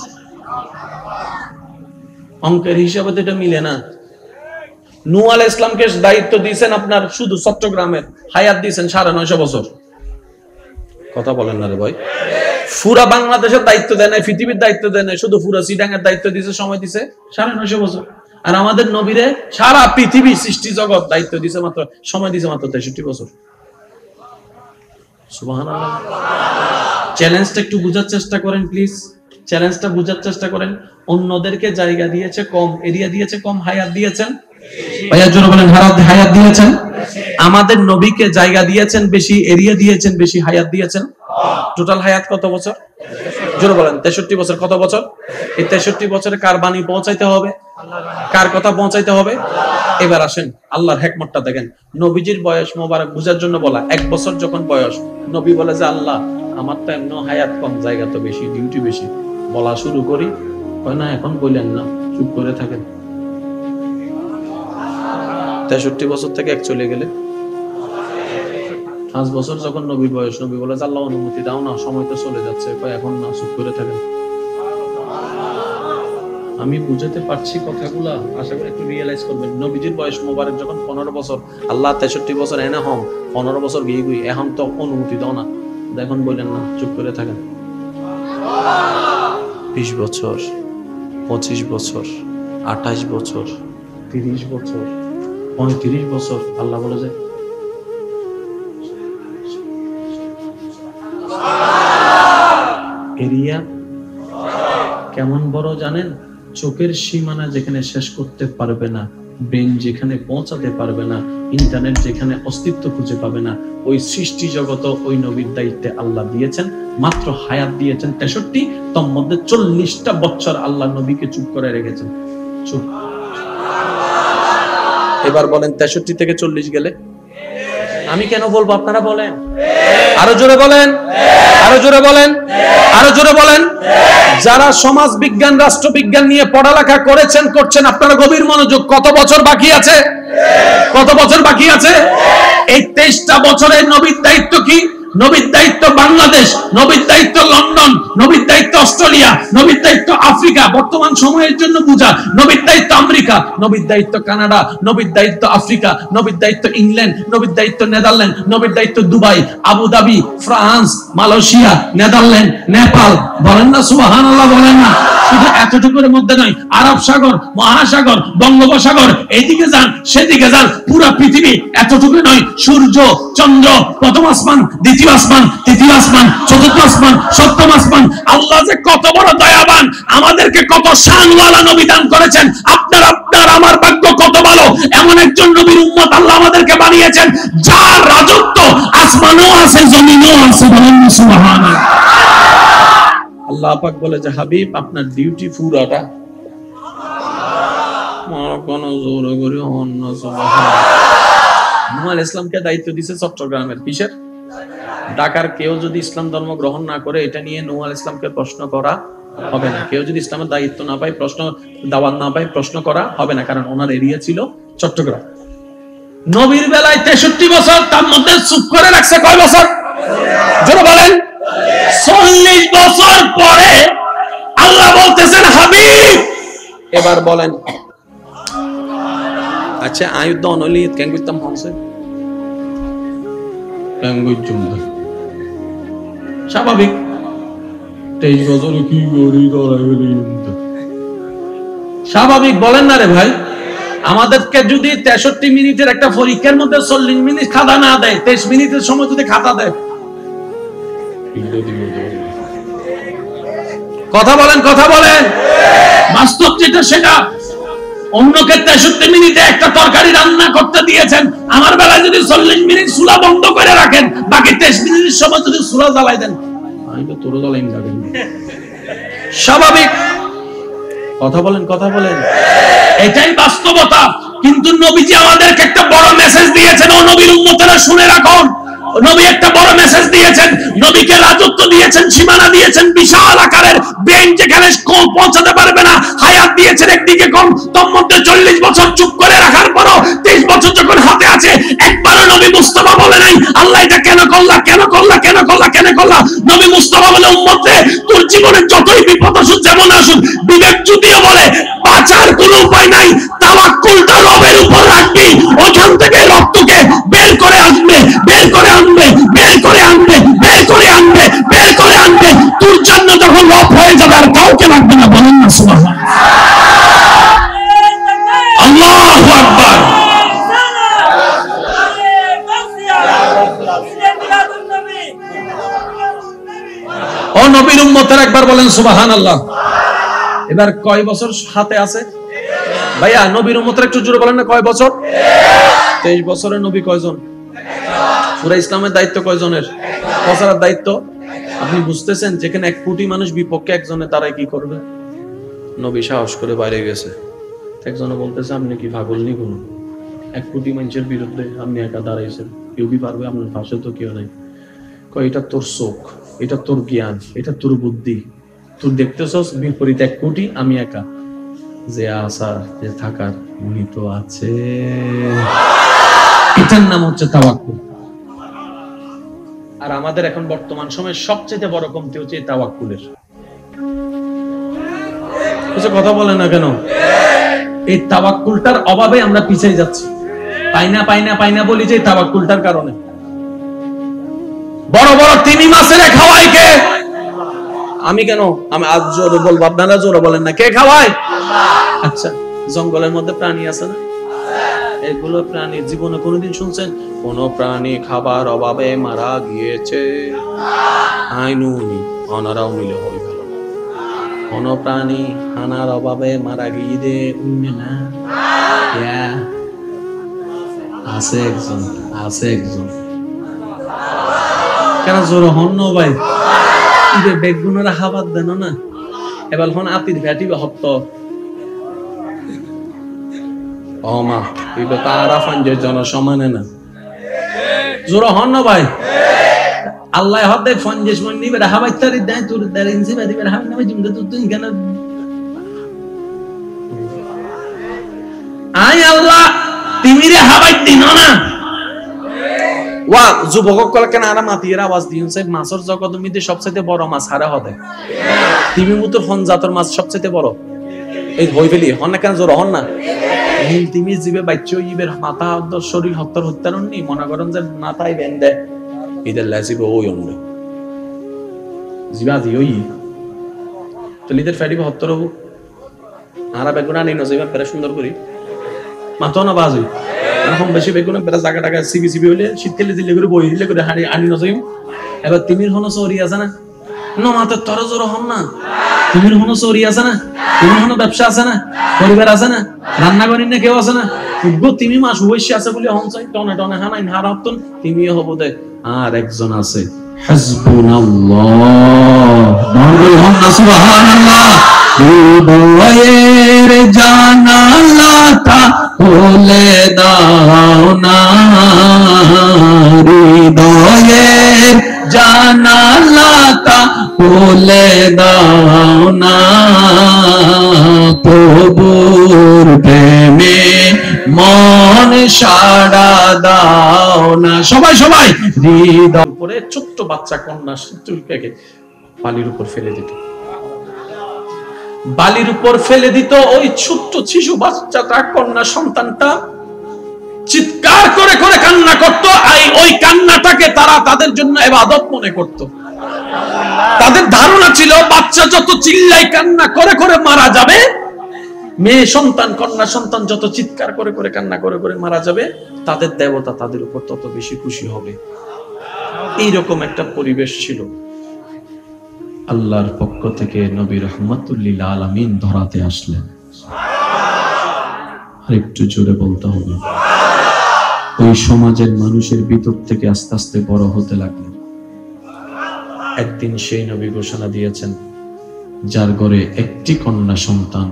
অঙ্কের হিসাবে তো এটা মিলে না। নূহ আলাইহিস সালামকে দায়িত্ব দিয়েছেন আপনার শুধু চট্টগ্রামের, হায়াত দিয়েছেন 950 বছর। কথা বলেন না রে ভাই। পুরা বাংলাদেশের দায়িত্ব দেয় নাই, পৃথিবীর দায়িত্ব দেয় নাই, শুধু পুরা চিটাঙ্গের দায়িত্ব দিয়েছে, সময় দিছে 950 বছর। আর আমাদের নবীরে সারা পৃথিবী সৃষ্টি জগৎ দায়িত্ব দিছে মাত্র, সময় দিছে মাত্র 63 বছর। সুবহানাল্লাহ। চ্যালেঞ্জটা একটু বুঝার চেষ্টা করেন প্লিজ। চ্যালেঞ্জটা বুঝার চেষ্টা করেন। অন্যদেরকে জায়গা দিয়েছে কম, এরিয়া দিয়েছে কম, হায়াত দিয়েছেন ভাইয়া জোরে বলেন, হায়াত দিয়েছেন। আমাদের নবীকে জায়গা দিয়েছেন বেশি, এরিয়া দিয়েছেন বেশি, হায়াত দিয়েছেন। টোটাল হায়াত কত বছর? জোরে বলেন 63 বছর কত বছর? এই 63 বছরে কার বাণী পৌঁছাইতে হবে? কার কথা পৌঁছাইতে হবে? এবার আসেন আল্লাহর হিকমতটা দেখেন। নবীজির বয়স মোবারক বুঝার জন্য বলা, 1 বছর যখন বয়স, নবী বলে যে আল্লাহ আমার তো এমন হায়াত কম, জায়গা তো বেশি, ডিউটি বেশি, বলা শুরু করি। কয় না এখন বললেন না, চুপ করে থাকেন। 63 বছর থেকে এক চলে গেলে 5 বছর যখন নবীর বয়স, নবী বলে যে আল্লাহ অনুমতি দাও না, সময় তো চলে যাচ্ছে। কয় এখন না, চুপ করে থাকেন। আমি বুঝাতে পারছি কথাগুলা, আশা করি একটু রিয়েলাইজ করবেন। নবীজির বয়স মোবারক যখন 15 বছর, আল্লাহ 63 বছর এনে হম 15 বছর গিয়ে গুই, এখন তো অনুমতি দাও না, এখন বললেন না, চুপ করে থাকেন। 20 বছর, 25 বছর, 28 বছর, 30 বছর, 35 বছর, আল্লাহ বলে যে এরিয়া কেমন বড় জানেন? চোখের সীমানা যেখানে শেষ করতে পারবে না, ব্রেন যেখানে পৌঁছাতে পারবে না, ইন্টারনেট যেখানে অস্তিত্ব খুঁজে পাবে না, ওই সৃষ্টি জগৎ ওই নবীর দায়িত্বে আল্লাহ দিয়েছেন। মাত্র হায়াত দিয়েছেন 63, তার মধ্যে 40টা বছর আল্লাহ নবীকে চুপ করে রেখেছেন। চুপ। এবার বলেন 63 থেকে 40 গেলে আমি কেন বলবো? আপনারা বলেন, আরো জোরে বলেন, আরো জোরে বলেন, আরো জোরে বলেন। যারা সমাজ বিজ্ঞান, রাষ্ট্রবিজ্ঞান নিয়ে পড়ালেখা করেছেন, করছেন, আপনারা গভীর মনোযোগ। কত বছর বাকি আছে? কত বছর বাকি আছে? এই 23টা বছরের নবীর দায়িত্ব কি? নবীর দায়িত্ব বাংলাদেশ, নবীর দায়িত্ব লন্ডন, নবীর দায়িত্ব অস্ট্রেলিয়া, নবীর দায়িত্ব আফ্রিকা, বর্তমান সময়ের জন্য বুঝা, নবীর দায়িত্ব আমেরিকা, নবীর দায়িত্ব কানাডা, নবীর দায়িত্ব আফ্রিকা, নবীর দায়িত্ব ইংল্যান্ড, নবীর দায়িত্ব নেদারল্যান্ড, নবীর দায়িত্ব Dubai, Abu Dhabi, France, Malaysia, Netherland, Nepal. বলেন না সুবহানাল্লাহ, বলেন না। শুধু এতটুকুর মধ্যে নয়, আরব সাগর, মহাসাগর, বঙ্গোপসাগর, এইদিকে যান সেদিকে যান, পুরো পৃথিবী। এতটুকু নয়, সূর্য, চন্দ্র, প্রথম আসমান, দ্বিতীয় আসমান, তৃতীয় আসমান, চতুর্থ আসমান, সপ্তম আসমান। আল্লাহ যে কত বড় দয়াবান, আমাদেরকে কত শানওয়ালা নবী দান করেছেন। আপনার আমার ভাগ্য কত ভালো, এমন একজন নবীর উম্মত আল্লাহ আমাদেরকে বানিয়েছেন, যার রাজত্ব আসমানও আছে, জমিনও আছে। বলেন সুবহানাল্লাহ। আল্লাহ পাক বলে যে হাবিব আপনার ডিউটি পুরাটা। কোন জোর করে অন্য সুবহানাল্লাহ। ইসলামকে দায়িত্ব দিয়েছে চট্টগ্রামের, কিসের? ঢাকার কেউ যদি ইসলাম ধর্ম গ্রহণ না করে, এটা নিয়ে নূহ আলাইহিস সালামকে প্রশ্ন করা হবে না। কেউ যদি ইসলামের দায়িত্ব না পায়, প্রশ্ন দাওয়াত না পায়, প্রশ্ন করা হবে না, কারণ ওনার এরিয়া ছিল চট্টগ্রাম। নবীর বেলায় 63 বছর, তার মধ্যে চুপ করে রাখছে কয় বছর? জোরে বলেন। 40 বছর পরে আল্লাহ বলতেছেন হাবিব এবার বলেন। আচ্ছা আয়ুদ্ধ অনলি কেন করতাম হচ্ছে স্বাভাবিক। 23 বছরে কি করি স্বাভাবিক, বলেন না রে ভাই। আমাদেরকে যদি 63 মিনিটের একটা পরীক্ষার মধ্যে 40 মিনিট খাতা না দেয়, 23 মিনিটের সময় যদি খাতা দেয়, কথা বলেন, কথা বলেন। বাস্তব যেটা সেটা। অন্যকে 63 মিনিটে একটা তরকারি রান্না করতে দিয়েছেন, আমার বেলায় যদি 40 মিনিট চুলা বন্ধ করে রাখেন, বাকি 23 মিনিটের সময় যদি চুলা জ্বালাই দেন, আমি তো তোর জ্বালাই যাবেন। স্বাভাবিক। কথা বলেন, কথা বলেন। এটাই বাস্তবতা। কিন্তু নবীজি আমাদেরকে একটা বড় মেসেজ দিয়েছেন। ও নবীর উম্মতেরা শুনে রাখুন, নবী একটা বড় মেসেজ দিয়েছেন। নবীকে রাজত্ব দিয়েছেন, সীমানা দিয়েছেন বিশাল আকারের, ব্রেন যেখানে পৌঁছাতে পারবে না, হায়াত দিয়েছেন একদিকে কম, তোর মধ্যে 40 বছর চুপ করে রাখার পরও 23 বছর যখন হাতে আছে, একবারও নবী মুস্তাফা বলে নাই আল্লাহ এটা কেন করলা, কেন করলা, কেন করলা, কেন করলা। নবী মুস্তাফা বলে উম্মত রে, তোর জীবনে যতই বিপদ আসুক, যেমন আসুক, বিবেক যদিও বলে বাঁচার কোনো উপায় নাই, তাওয়াক্কুলটা রবের উপর রাখবি, ওখান থেকে রক্তকে বের করে আসবে, বের করে আনবে, বের করে আনবে, বের করে আনবে, বের করে আনবে। তোর জন্য যখন রব হয়ে যাবে, আর কাউকে লাগবে না। বলেন না সুবহানাল্লাহ। আল্লাহু আকবার। ও নবীর উম্মতের একবার বলেন সুবহানাল্লাহ। এবার কয় বছর হাতে আছে ভাইয়া? নবীর উম্মতের একটু জোরে বলেন না, কয় বছর? 23 বছরের নবী কয়জন? পুরা ইসলামের দায়িত্ব কয়জনের? প্রচারের দায়িত্ব আপনি বুঝতেছেন যেখানে 1 কোটি মানুষ বিপক্ষে একজনে তারাই কি করবে? নবী সাহস করে বাইরে গেছে, একজনে বলতেছে আপনি কি পাগল নি কোন 1 কোটি মানুষের বিরুদ্ধে আপনি একা দাঁড়াইছেন, কেউ কি পারবে? আপনার পাশে তো কেউ নাই। কয় এটা তোর চোখ, এটা তোর জ্ঞান, এটা তোর বুদ্ধি, তুই দেখতেছস বিপরীত 1 কোটি, আমি একা। যে আসার যে থাকার উনি তো আছে। এটার নাম হচ্ছে তাওয়াক্কুল। আর আমাদের এখন বর্তমান সময়ে সবচেয়ে বড় কমতি হচ্ছে এই তাওয়াক্কুলের। কিছু কথা বলে না কেন? এই তাওয়াক্কুলটার অভাবে আমরা পিছিয়ে যাচ্ছি। পাই না বলি যে তাওয়াক্কুলটার কারণে। বড় বড় তিমি মাছের খাওয়ায় কে? আমি কেন? আমি আজ জোরে বলবো, আপনারা জোরে বলেন না। কে খাওয়ায়? আচ্ছা, জঙ্গলের মধ্যে প্রাণী আছে না? এগুলো প্রাণী জীবনে কোনোদিন শুনছেন কোন প্রাণী খাবার অভাবে মারা গিয়েছে? আইনুনি অনারাও মিলে হয়ে গেল। কোন প্রাণী খানার অভাবে মারা গিয়ে উঠবে না? আছে একজন, আছে একজন। কেন জোর হন না ভাই? বেগুনেরা খাবার দেন না, এবার হন আতির ভ্যাটি হত্য অমা এগুলো তারা ফাঞ্জের জন সমানে না। জোর হন না ভাই? আল্লাহ হতে ফঞ্জেশ মন নিবে হাবাই তারি দেয় তোর দাঁড়িয়ে ইনসি বাদি বের হাম নামে জিমদা তুই কেন? আই আল্লাহ তিমিরে হাবাই দিন না। ওয়া যুবক কল কেন আরা মাতির আওয়াজ দিউছে মাছের জগৎ মধ্যে সবচেয়ে বড় মাছ হারা হবে। তিমি মুতুর হন জাতর মাছ সবচেয়ে বড়। এই হই ফেলি হন না কেন? জোর হন না? নীল তিমি জিবে বাচ্চা ইবের মাথা শরীর হত্যার হত্যারণ নি মনে করেন যে মাথায় বেঁধে ইদের লাসিবে ওই অন্য জিবা দি ওই তো লিদের ফেডিবে হত্যার হবো। আরা বেগুনা নেই নজিবা পেরে সুন্দর করি মাথাও না বাজুই এখন বেশি বেগুনা পেরে জায়গা টাকা সিবি সিবি হইলে শীতকালে দিলে করে বই দিলে করে হাড়ি আনি নজিম। এবার তিমির হনো চৌরি আছে না? না মাথার তর জোর হন না। তিমির হনো চৌরি আছে না? তিমির হনো ব্যবসা আছে না? পরিবার আছে না? রান্না করেন না কেউ আছে না? তিমি মাস বসে আছে বলে হন চাই টনে টনে হানাই হারাতন তিমি হবো দে। আর একজন আছে হাসবুনাল্লাহ সুবহানাল্লাহ। হৃদয়ের জানালাটা খুলে দাও না, হৃদয়ের জানালাটা খুলে দাও না, প্রভুর প্রেমে মন সাড়া দাও না। সবাই সবাই হৃদয় উপরে ছোট্ট বাচ্চা কন্যা চুলকে বালির উপর ফেলে দিত, বালির উপর ফেলে দিত। ওই ছোট্ট শিশু বাচ্চাটা কন্যা সন্তানটা চিৎকার করে করে কান্না করত। ওই কান্নাটাকে তারা তাদের জন্য ইবাদত মনে করত। তাদের ধারণা ছিল বাচ্চা যত চিল্লাই কান্না করে করে মারা যাবে, মেয়ে সন্তান কন্যা সন্তান যত চিৎকার করে করে কান্না করে করে মারা যাবে, তাদের দেবতা তাদের উপর তত বেশি খুশি হবে। এইরকম একটা পরিবেশ ছিল। আল্লাহর পক্ষ থেকে নবী রাহমাতুল লিল আলামিন ধরাতে আসলেন। আর একটু জোরে বলতে হবে। ওই সমাজের মানুষের ভিতর থেকে আস্তে আস্তে বড় হতে লাগলেন। একদিন সেই নবী ঘোষণা দিয়েছেন, যার ঘরে একটি কন্যা সন্তান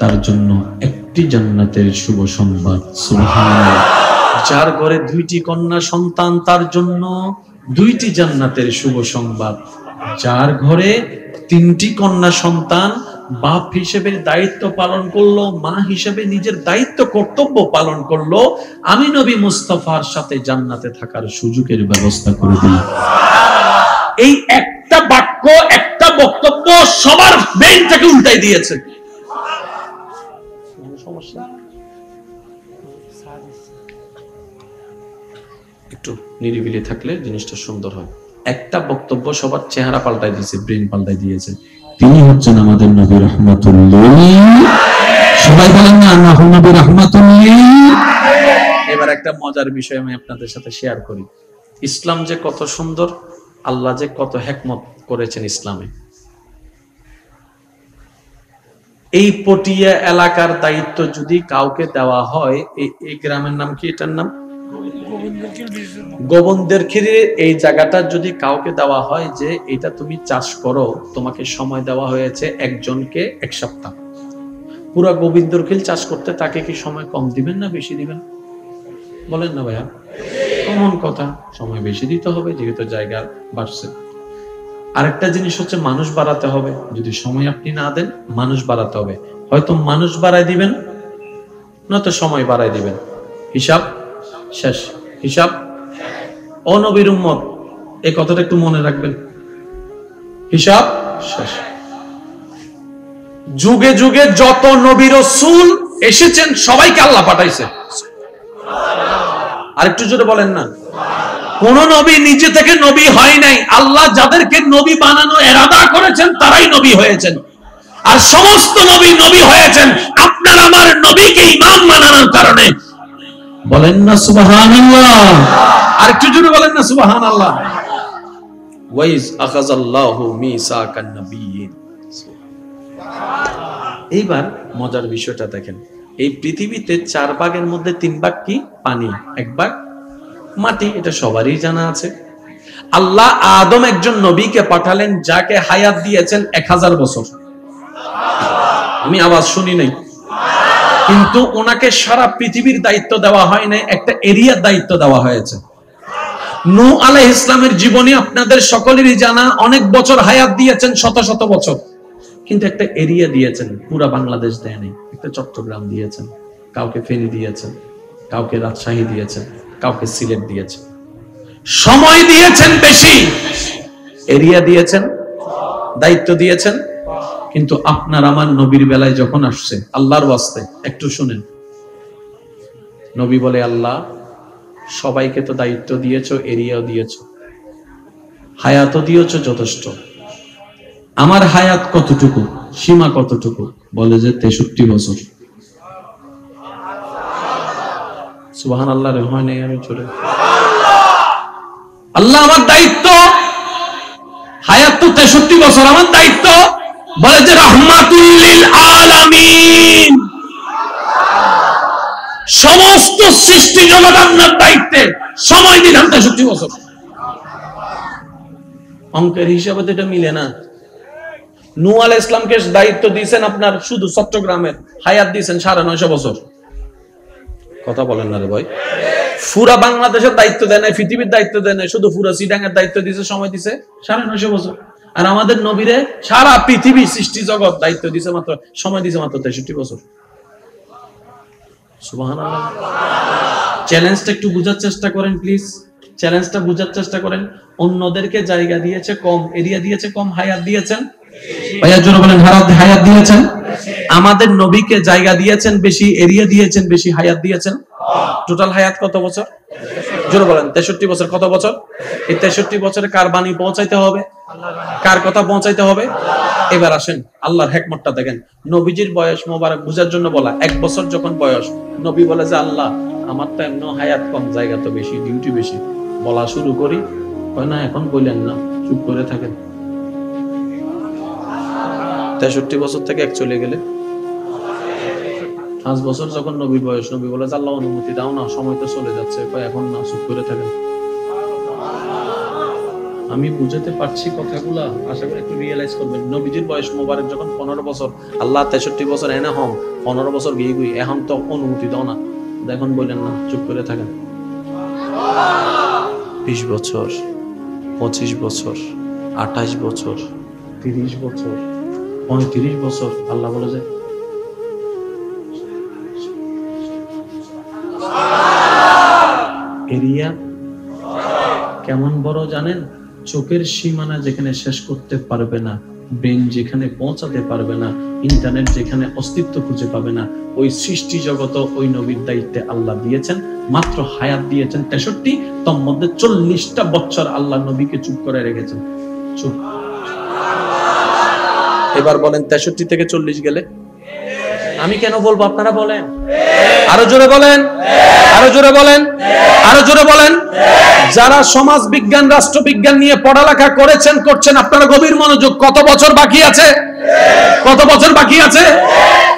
তার জন্য একটি জান্নাতের শুভ সংবাদ। সুবহানাল্লাহ। যার ঘরে 2টি কন্যা সন্তান তার জন্য 2টি জান্নাতের শুভ সংবাদ। যার ঘরে 3টি কন্যা সন্তান বাপ হিসেবে দায়িত্ব পালন করলো, মা হিসেবে নিজের দায়িত্ব কর্তব্য পালন করলো, আমি নবী মুস্তাফার সাথে জান্নাতে থাকার সুযোগের ব্যবস্থা করে দিলাম। এই একটা বাক্য, একটা বক্তব্য সবার ব্রেইনটাকে উল্টাই দিয়েছে। সমস্যা একটু নিরিবিলি থাকলে জিনিসটা সুন্দর হয়। একটা বক্তব্য সবার চেহারা পাল্টাই দিয়েছে, ব্রেন পাল্টাই দিয়েছে। তিনি হচ্ছেন আমাদের নবী রাহমাতুল লিল। সবাই বলেন না নবী রাহমাতুল লিল। এবার একটা মজার বিষয় আমি আপনাদের সাথে শেয়ার করি। ইসলাম যে কত সুন্দর, আল্লাহ যে কত হিকমত করেছেন ইসলামে। এই পটিয়া এলাকার দায়িত্ব যদি কাউকে দেওয়া হয়, এই গ্রামের নাম কি? এটার নাম গোবিন্দের ক্ষীরে এই জায়গাটা যদি কাউকে দেওয়া হয় যে এটা তুমি চাষ করো, তোমাকে সময় দেওয়া হয়েছে একজনকে 1 সপ্তাহ, পুরা গোবিন্দর ক্ষীর চাষ করতে তাকে কি সময় কম দিবেন না বেশি দিবেন? বলেন না ভাইয়া, কমন কথা, সময় বেশি দিতে হবে যেহেতু জায়গা বাড়ছে। আরেকটা জিনিস হচ্ছে মানুষ বাড়াতে হবে, যদি সময় আপনি না দেন মানুষ বাড়াতে হবে, হয়তো মানুষ বাড়াই দিবেন না তো সময় বাড়াই দিবেন, হিসাব শেষ। হিসাব ও নবীর উম্মত, এই কথাটা একটু মনে রাখবেন, হিসাব শেষ। যুগে যুগে যত নবী রাসূল এসেছেন সবাইকে আল্লাহ পাঠাইছে। আরেকটু জোরে বলেন না। কোন নবী নিজে থেকে নবী হয় নাই, আল্লাহ যাদেরকে নবী বানানো ইরাদা করেছেন তারাই নবী হয়েছেন। আর সমস্ত নবী নবী হয়েছেন আপনার আমার নবীকে ইমাম বানানোর কারণে। বলেন না সুবহানাল্লাহ। আরেকটু জোরে বলেন না সুবহানাল্লাহ। ওয়াইজ আখাযাল্লাহু মিসাকান নাবিয়্যিন। এইবার মজার বিষয়টা দেখেন, এই পৃথিবীতে 4 ভাগের মধ্যে 3 ভাগ কি? পানি, 1 ভাগ মাটি, এটা সবারই জানা আছে। আল্লাহ আদম একজন নবীকে পাঠালেন যাকে হায়াত দিয়েছেন 1000 বছর। আমি আওয়াজ শুনি নাই, কিন্তু ওনাকে সারা পৃথিবীর দায়িত্ব দেওয়া হয় নাই, একটা এরিয়ার দায়িত্ব দেওয়া হয়েছে। নূহ আলাইহিস সালামের জীবনী আপনাদের সকলেরই জানা, অনেক বছর হায়াত দিয়েছেন, শত শত বছর, কিন্তু একটা এরিয়া দিয়েছেন, পুরা বাংলাদেশ দেয় নাই, একটা চট্টগ্রাম দিয়েছেন, কাউকে ফেনী দিয়েছেন, কাউকে রাজশাহী দিয়েছেন, কাউকে সিলেট দিয়েছেন। সময় দিয়েছেন বেশি, এরিয়া দিয়েছেন, দায়িত্ব দিয়েছেন, কিন্তু আপনার আমার নবীর বেলায় যখন আসছে, আল্লাহর ওয়াস্তে একটু শুনেন, নবী বলে আল্লাহ সবাইকে তো দায়িত্ব দিয়েছো, এরিয়াও দিয়েছো, হায়াতও দিয়েছো যথেষ্ট, আমার হায়াত কতটুকু, সীমা কতটুকু? বলে যে 63 বছর। সুবহানাল্লাহ। রে হয় নাই, আমি চলে আল্লাহ আমার দায়িত্ব হায়াত তো 63 বছর, আমার দায়িত্ব। বলে যে রাহমাতুল লিল আলামিন, সমস্ত সৃষ্টি জগৎ আপনার দায়িত্বে, সময় দিলাম 63 বছর। অঙ্কের হিসাবে তো এটা মিলে না। নূহ আলাইহিস সালামকে দায়িত্ব দিয়েছেন আপনার শুধু চট্টগ্রামের, হায়াত দিয়েছেন 950 বছর। কথা বলেন না রে ভাই। পুরা বাংলাদেশের দায়িত্ব দেয় নাই, পৃথিবীর দায়িত্ব দেয় নাই, শুধু পুরা চিটাঙ্গের দায়িত্ব দিয়েছে, সময় দিয়েছে 950 বছর। আর আমাদের নবীরে সারা পৃথিবী সৃষ্টি জগৎ দায়িত্ব দিয়েছে মাত্র, সময় দিয়েছে মাত্র 63 বছর। সুবহানাল্লাহ। চ্যালেঞ্জটা একটু বুঝার চেষ্টা করেন প্লিজ, চ্যালেঞ্জটা বুঝার চেষ্টা করেন। অন্যদেরকে জায়গা দিয়েছে কম, এরিয়া দিয়েছে কম, হায়াত দিয়েছেন ভাইয়া জোরে বলেন, হায়াত দিয়েছেন। আমাদের নবীকে জায়গা দিয়েছেন বেশি, এরিয়া দিয়েছেন বেশি, হায়াত দিয়েছেন টোটাল হায়াত কত বছর? জোরে বলেন। 63 বছর। কত বছর? এই 63 বছরে কার বাণী পৌঁছাইতে হবে? কার কথা পৌঁছাইতে হবে? এবার আসেন আল্লাহর হিকমতটা দেখেন। নবীজির বয়স মোবারক বুঝার জন্য বলা, 1 বছর যখন বয়স, নবী বলে যে আল্লাহ আমার তো এমন হায়াত কম, জায়গা তো বেশি, ডিউটি বেশি, বলা শুরু করি। হয় না এখন বললেন না, চুপ করে থাকেন। 63 বছর থেকে 1 চলে গেলে 5 বছর যখন নবীর বয়স, নবী বলে যে আল্লাহ অনুমতি দাও না, সময় তো চলে যাচ্ছে, এখন না, চুপ করে থাকেন। আমি বুঝাতে পারছি কথাগুলা, আশা করি একটু রিয়েলাইজ করবেন। নবীজির বয়স মোবারক যখন 15 বছর, আল্লাহ 63 বছর এনে হম 15 বছর গিয়ে গিয়ে, এখন তো অনুমতি দাও না, এখন বললেন না, চুপ করে থাকেন। 20 বছর, 25 বছর, 28 বছর, 30 বছর, 35 বছর, আল্লাহ বলে যে এরিয়া কেমন বড় জানেন? চোখের সীমানা যেখানে শেষ করতে পারবে না, ব্রেন যেখানে পৌঁছাতে পারবে না, ইন্টারনেট যেখানে অস্তিত্ব খুঁজে পাবে না, ওই সৃষ্টি জগৎ ওই নবীর দায়িত্বে আল্লাহ দিয়েছেন। মাত্র হায়াত দিয়েছেন 63, তার মধ্যে 40টা বছর আল্লাহ নবীকে চুপ করে রেখেছেন। চুপ। এবার বলেন 63 থেকে 40 গেলে আমি কেন বলবো, আপনারা বলেন। আরো জোরে বলেন, আরো জোরে বলেন, আরো জোরে বলেন। যারা সমাজ বিজ্ঞান, রাষ্ট্রবিজ্ঞান নিয়ে পড়ালেখা করেছেন, করছেন, আপনারা গভীর মনোযোগ। কত বছর বাকি আছে? কত বছর বাকি আছে?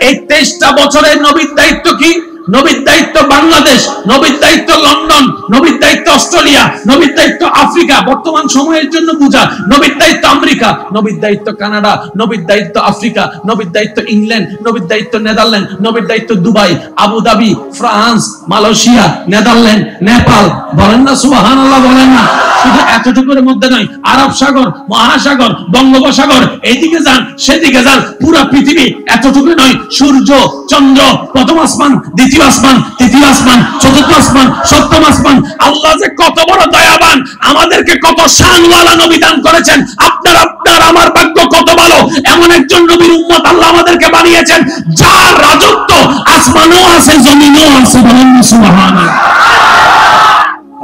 এই 23টা বছরের নবীর দায়িত্ব কি? নবীর দায়িত্ব বাংলাদেশ, নবীর দায়িত্ব লন্ডন, নবীর দায়িত্ব অস্ট্রেলিয়া, নবীর দায়িত্ব আফ্রিকা বর্তমান সময়ের জন্য বুঝা, নবীর দায়িত্ব আমেরিকা, নবীর দায়িত্ব কানাডা, নবীর দায়িত্ব আফ্রিকা, নবীর দায়িত্ব ইংল্যান্ড, নবীর দায়িত্ব নেদারল্যান্ড, নবীর দায়িত্ব Dubai, Abu Dhabi, France, Malaysia, Netherland, Nepal. বলেন না সুবহানাল্লাহ, বলেন না। শুধু এতটুকুর মধ্যে নয়, আরব সাগর, মহাসাগর, বঙ্গোপসাগর, এইদিকে যান সেদিকে যান, পুরো পৃথিবী এতটুকু নয়, সূর্য, চন্দ্র, প্রথম আসমান, দ্বিতীয় আসমান, তৃতীয় আসমান, চতুর্থ আসমান, সপ্তম আসমান। আল্লাহ যে কত বড় দয়াবান, আমাদেরকে কত শানওয়ালা নবী দান করেছেন। আপনার আমার ভাগ্য কত ভালো, এমন একজন নবীর উম্মত আল্লাহ আমাদেরকে বানিয়েছেন, যার রাজত্ব আসমানও আছে জমিনও আছে। বলেন সুবহানাল্লাহ।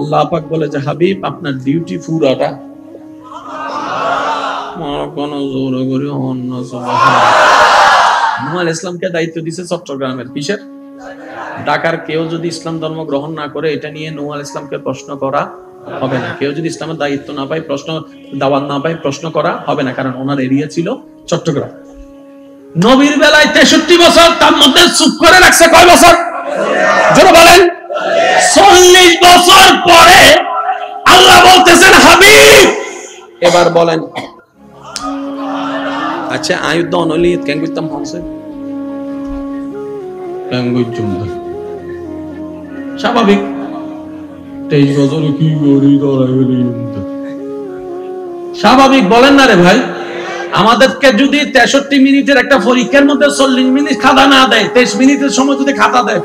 আল্লাহ পাক বলে যে হাবিব আপনার ডিউটি পুরাটা কোন জোর করে অন্য সুবহানাল্লাহ। ইসলামকে দায়িত্ব দিয়েছে চট্টগ্রামের, কিসের? ঢাকার কেউ যদি ইসলাম ধর্ম গ্রহণ না করে, এটা নিয়ে নূহ আলাইহিস সালামকে প্রশ্ন করা হবে না। কেউ যদি ইসলামের দায়িত্ব না পায়, প্রশ্ন দাওয়াত না পায়, প্রশ্ন করা হবে না, কারণ ওনার এরিয়া ছিল চট্টগ্রাম। নবীর বেলায় 63 বছর, তার মধ্যে চুপ করে রাখছে কয় বছর? জোরে বলেন। 40 বছর পরে আল্লাহ বলতেছেন হাবিব এবার বলেন। আচ্ছা আয়ুদ্ধ অনলিত কেন করতাম হচ্ছে স্বাভাবিক। 23 বছরে কি করি স্বাভাবিক, বলেন না রে ভাই। আমাদেরকে যদি 63 মিনিটের একটা পরীক্ষার মধ্যে 40 মিনিট খাতা না দেয়, 23 মিনিটের সময় যদি খাতা দেয়,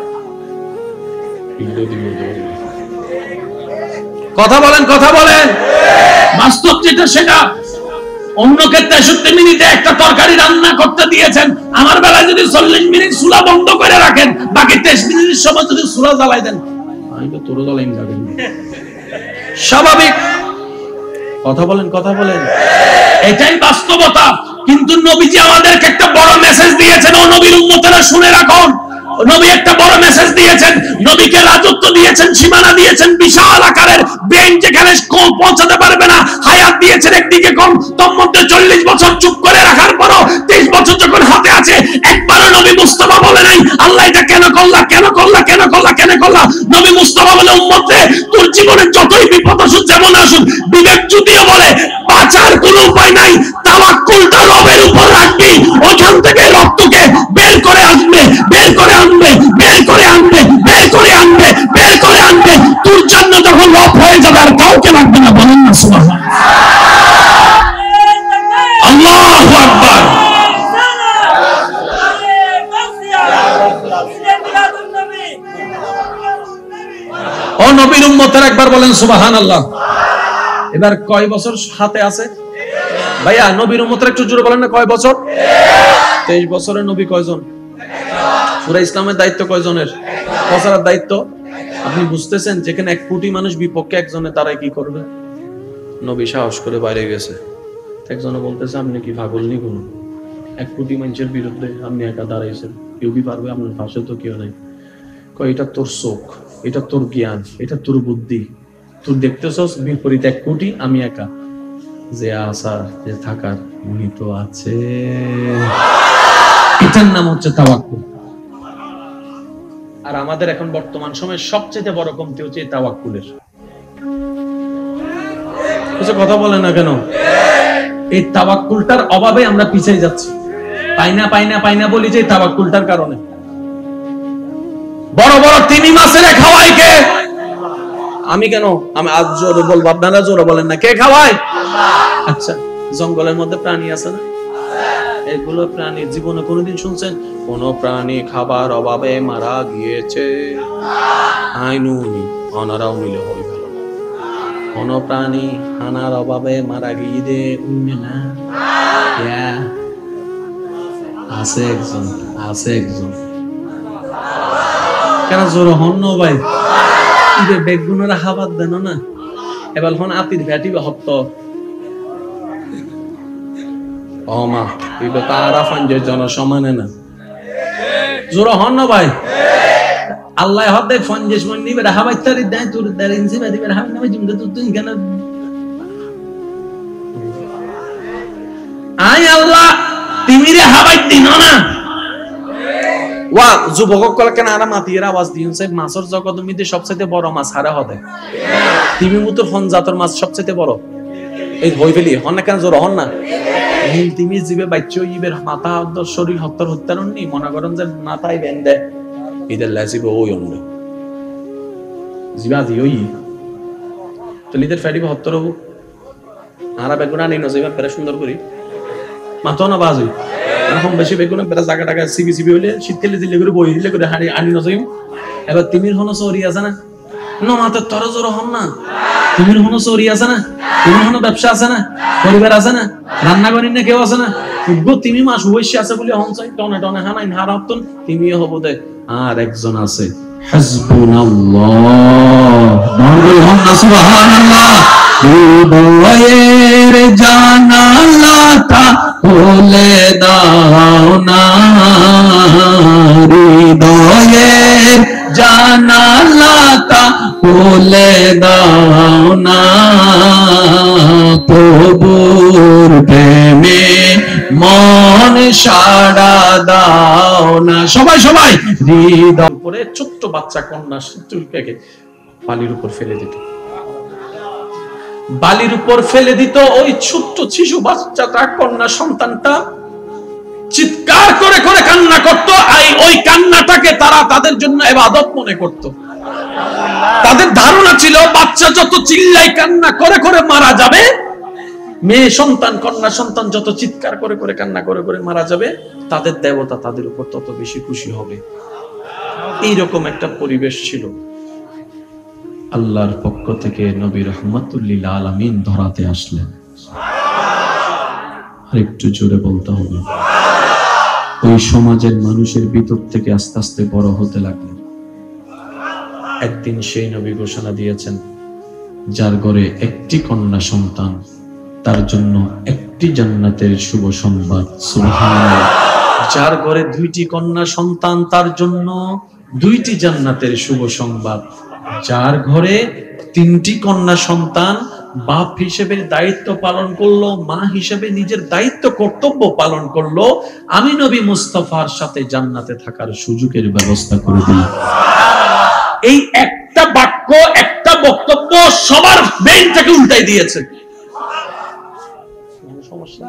কথা বলেন, কথা বলেন। বাস্তব যেটা সেটা। অন্যকে 63 মিনিটে একটা তরকারি রান্না করতে দিয়েছেন, আমার বেলায় যদি 40 মিনিট চুলা বন্ধ করে রাখেন, বাকি 23 মিনিটের সময় যদি চুলা জ্বালাই দেন, আমি তো তোর জ্বালাই যাবেন। স্বাভাবিক, কথা বলেন, কথা বলেন। এটাই বাস্তবতা। কিন্তু নবীজি আমাদেরকে একটা বড় মেসেজ দিয়েছেন, ও নবীর উম্মতেরা শুনে রাখুন। নবী একটা বড় মেসেজ দিয়েছেন, নবীকে রাজত্ব দিয়েছেন, সীমানা দিয়েছেন বিশাল আকারের, ব্রেন যেখানে পৌঁছাতে পারবে না, হায়াত দিয়েছেন একদিকে কম, তোর মধ্যে 40 বছর চুপ করে রাখার পরও 23 বছর যখন হাতে আছে, একবারও নবী মুস্তাফা বলে নাই আল্লাহ এটা কেন করলা, কেন করলা, কেন করলা, কেন করলা। নবী মুস্তাফা বলে উম্মত রে, তোর জীবনে যতই বিপদ আসুক, যেমন আসুক, বিবেক যদিও বলে বাঁচার কোনো উপায় নাই, তাওয়াক্কুলটা রবের উপর রাখবি, ওখান থেকে রক্তকে বের করে আসবে, বের করে আনবে, বের করে আনবে, বের করে আনবে, বের করে আনবে। তোর জন্য যখন রব হয়ে যাবে, আর কাউকে লাগবে না। বলেন না সুবহানাল্লাহ। আল্লাহু আকবার। ও নবীর উম্মতের একবার বলেন সুবহানাল্লাহ। এবার কয় বছর হাতে আছে ভাইয়া? নবীর উম্মতের একটু জোরে বলেন না, কয় বছর? 23 বছরের নবী কয়জন? সূরা ইসলামের দায়িত্ব কয়জনের? প্রচারের দায়িত্ব। আপনি বুঝতেছেন, যেখানে 1 কোটি মানুষ বিপক্ষে একজনের, তারাই কি করবে? নবী সাহস করে বাইরে গেছে, একজনে বলতেছে আপনি কি পাগল নি? কোন 1 কোটি মানুষের বিরুদ্ধে আপনি একা দাঁড়াইছেন, কেউ কি পারবে? আপনার পাশে তো কেউ নাই। কয় এটা তোর চোখ, এটা তোর জ্ঞান, এটা তোর বুদ্ধি, তুই দেখতেছস বিপরীত 1 কোটি, আমি একা। যে আসার যে থাকার উনি তো আছে। এটার নাম হচ্ছে তাওয়াক্কুল। আর আমাদের এখন বর্তমান সময়ে সবচেয়ে বড় কমতি হচ্ছে এই তাওয়াক্কুলের। কিছু কথা বলে না কেন? এই তাওয়াক্কুলটার অভাবে আমরা পিছিয়ে যাচ্ছি। পাইনা পাইনা পাইনা বলি যে তাওয়াক্কুলটার কারণে। বড় বড় তিমি মাছের খাওয়ায় কে? আমি কেন? আমি আজ জোরে বলবো, আপনারা জোরে বলেন না। কে খাওয়ায়? আচ্ছা, জঙ্গলের মধ্যে প্রাণী আছে না? এগুলো প্রাণী জীবনে কোনোদিন শুনছেন কোন প্রাণী খাবার অভাবে মারা গিয়েছে? আইনুনি অনারাও মিলে হয়ে গেল। কোন প্রাণী খানার অভাবে মারা গিয়ে উঠবে না? আছে একজন, আছে একজন। কেন জোরে হন ভাই? বেগুনের হাবাদ দেন না, এবার হন আতির ভ্যাটি হত্ত অমা তারা ফাঞ্জের জন সমানে না। জোরে হন না ভাই? আল্লাহ হতে ফঞ্জেশ মন নিবে হাবাই তারি দেয়, তোর দাঁড় ইঞ্চি বা দিবে হাবি নামে জিমতে তুই তুই কেন? আই আল্লাহ তিমিরে হাবাই দিন না, ওয়া যুবক কেন আর মাতির আওয়াজ দিয়েছে মাছের জগৎ মধ্যে সবচেয়ে বড় মাছ হারা হবে তিমি মতো হন জাতর মাছ সবচেয়ে বড় এই হই ফেলি হন না কেন জোর হন না নীল তিমি জীবে বাচ্চ ইবের মাথা শরীর হত্যার হত্যারণ নি মনে করেন যে মাথায় বেঁধে ঈদের লাজিবে ওই অন্য জিবা দি ওই তো লিদের ফেডিবে হত্যার হবো আরা বেগুনা নেই নজীবা ফেরে সুন্দর করি মাথাও না বাজুই এখন বেশি বেগুনা ফেরা জায়গা টাকা সিবি সিবি হইলে শীতকালে দিলে করে বই দিলে করে হানি আনি নজীব এবার তিমির হনো চৌরি আছে না না মাথা তর জোর হন না তিমির হনো চৌরি আছে না তিমির হনো ব্যবসা আছে না পরিবার আছে না রান্না করি না কেউ আছে না তিমি মাস বসে আছে বলে হন চাই টনে টনে হানাই হারা হতন তিমিও হবো দে আর একজন আছে হাসবুনাল্লাহ সুবহানাল্লাহ হৃদয়ের জানালাটা খুলে দাও না হৃদয়ের জানালাটা খুলে দাও না প্রভুর প্রেমে মন সাড়া দাও না সবাই সবাই হৃদয় উপরে ছোট্ট বাচ্চা কন্যা চুলকে বালির উপর ফেলে দিত বালির উপর ফেলে দিত ওই ছোট্ট শিশু বাচ্চাটা কন্যা সন্তানটা চিৎকার করে করে কান্না করত ওই কান্নাটাকে তারা তাদের জন্য ইবাদত মনে করত তাদের ধারণা ছিল বাচ্চা যত চিল্লাই কান্না করে করে মারা যাবে মেয়ে সন্তান কন্যা সন্তান যত চিৎকার করে করে কান্না করে করে মারা যাবে তাদের দেবতা তাদের উপর তত বেশি খুশি হবে এইরকম একটা পরিবেশ ছিল আল্লাহর পক্ষ থেকে নবী রাহমাতুল লিল আলামিন ধরাতে আসলেন আর একটু জোরে বলতে হবে ওই সমাজের মানুষের ভিতর থেকে আস্তে আস্তে বড় হতে লাগলেন একদিন সেই নবী ঘোষণা দিয়েছেন যার ঘরে একটি কন্যা সন্তান তার জন্য একটি জান্নাতের শুভ সংবাদ সুবহানাল্লাহ যার ঘরে দুইটি কন্যা সন্তান তার জন্য দুইটি জান্নাতের শুভ সংবাদ যার ঘরে তিনটি কন্যা সন্তান বাপ হিসেবে দায়িত্ব পালন করলো মা হিসেবে নিজের দায়িত্ব কর্তব্য পালন করলো আমি নবী মুস্তাফার সাথে জান্নাতে থাকার সুযোগের ব্যবস্থা করে দিলাম এই একটা বাক্য একটা বক্তব্য সবার ব্রেইনটাকে উল্টাই দিয়েছে সমস্যা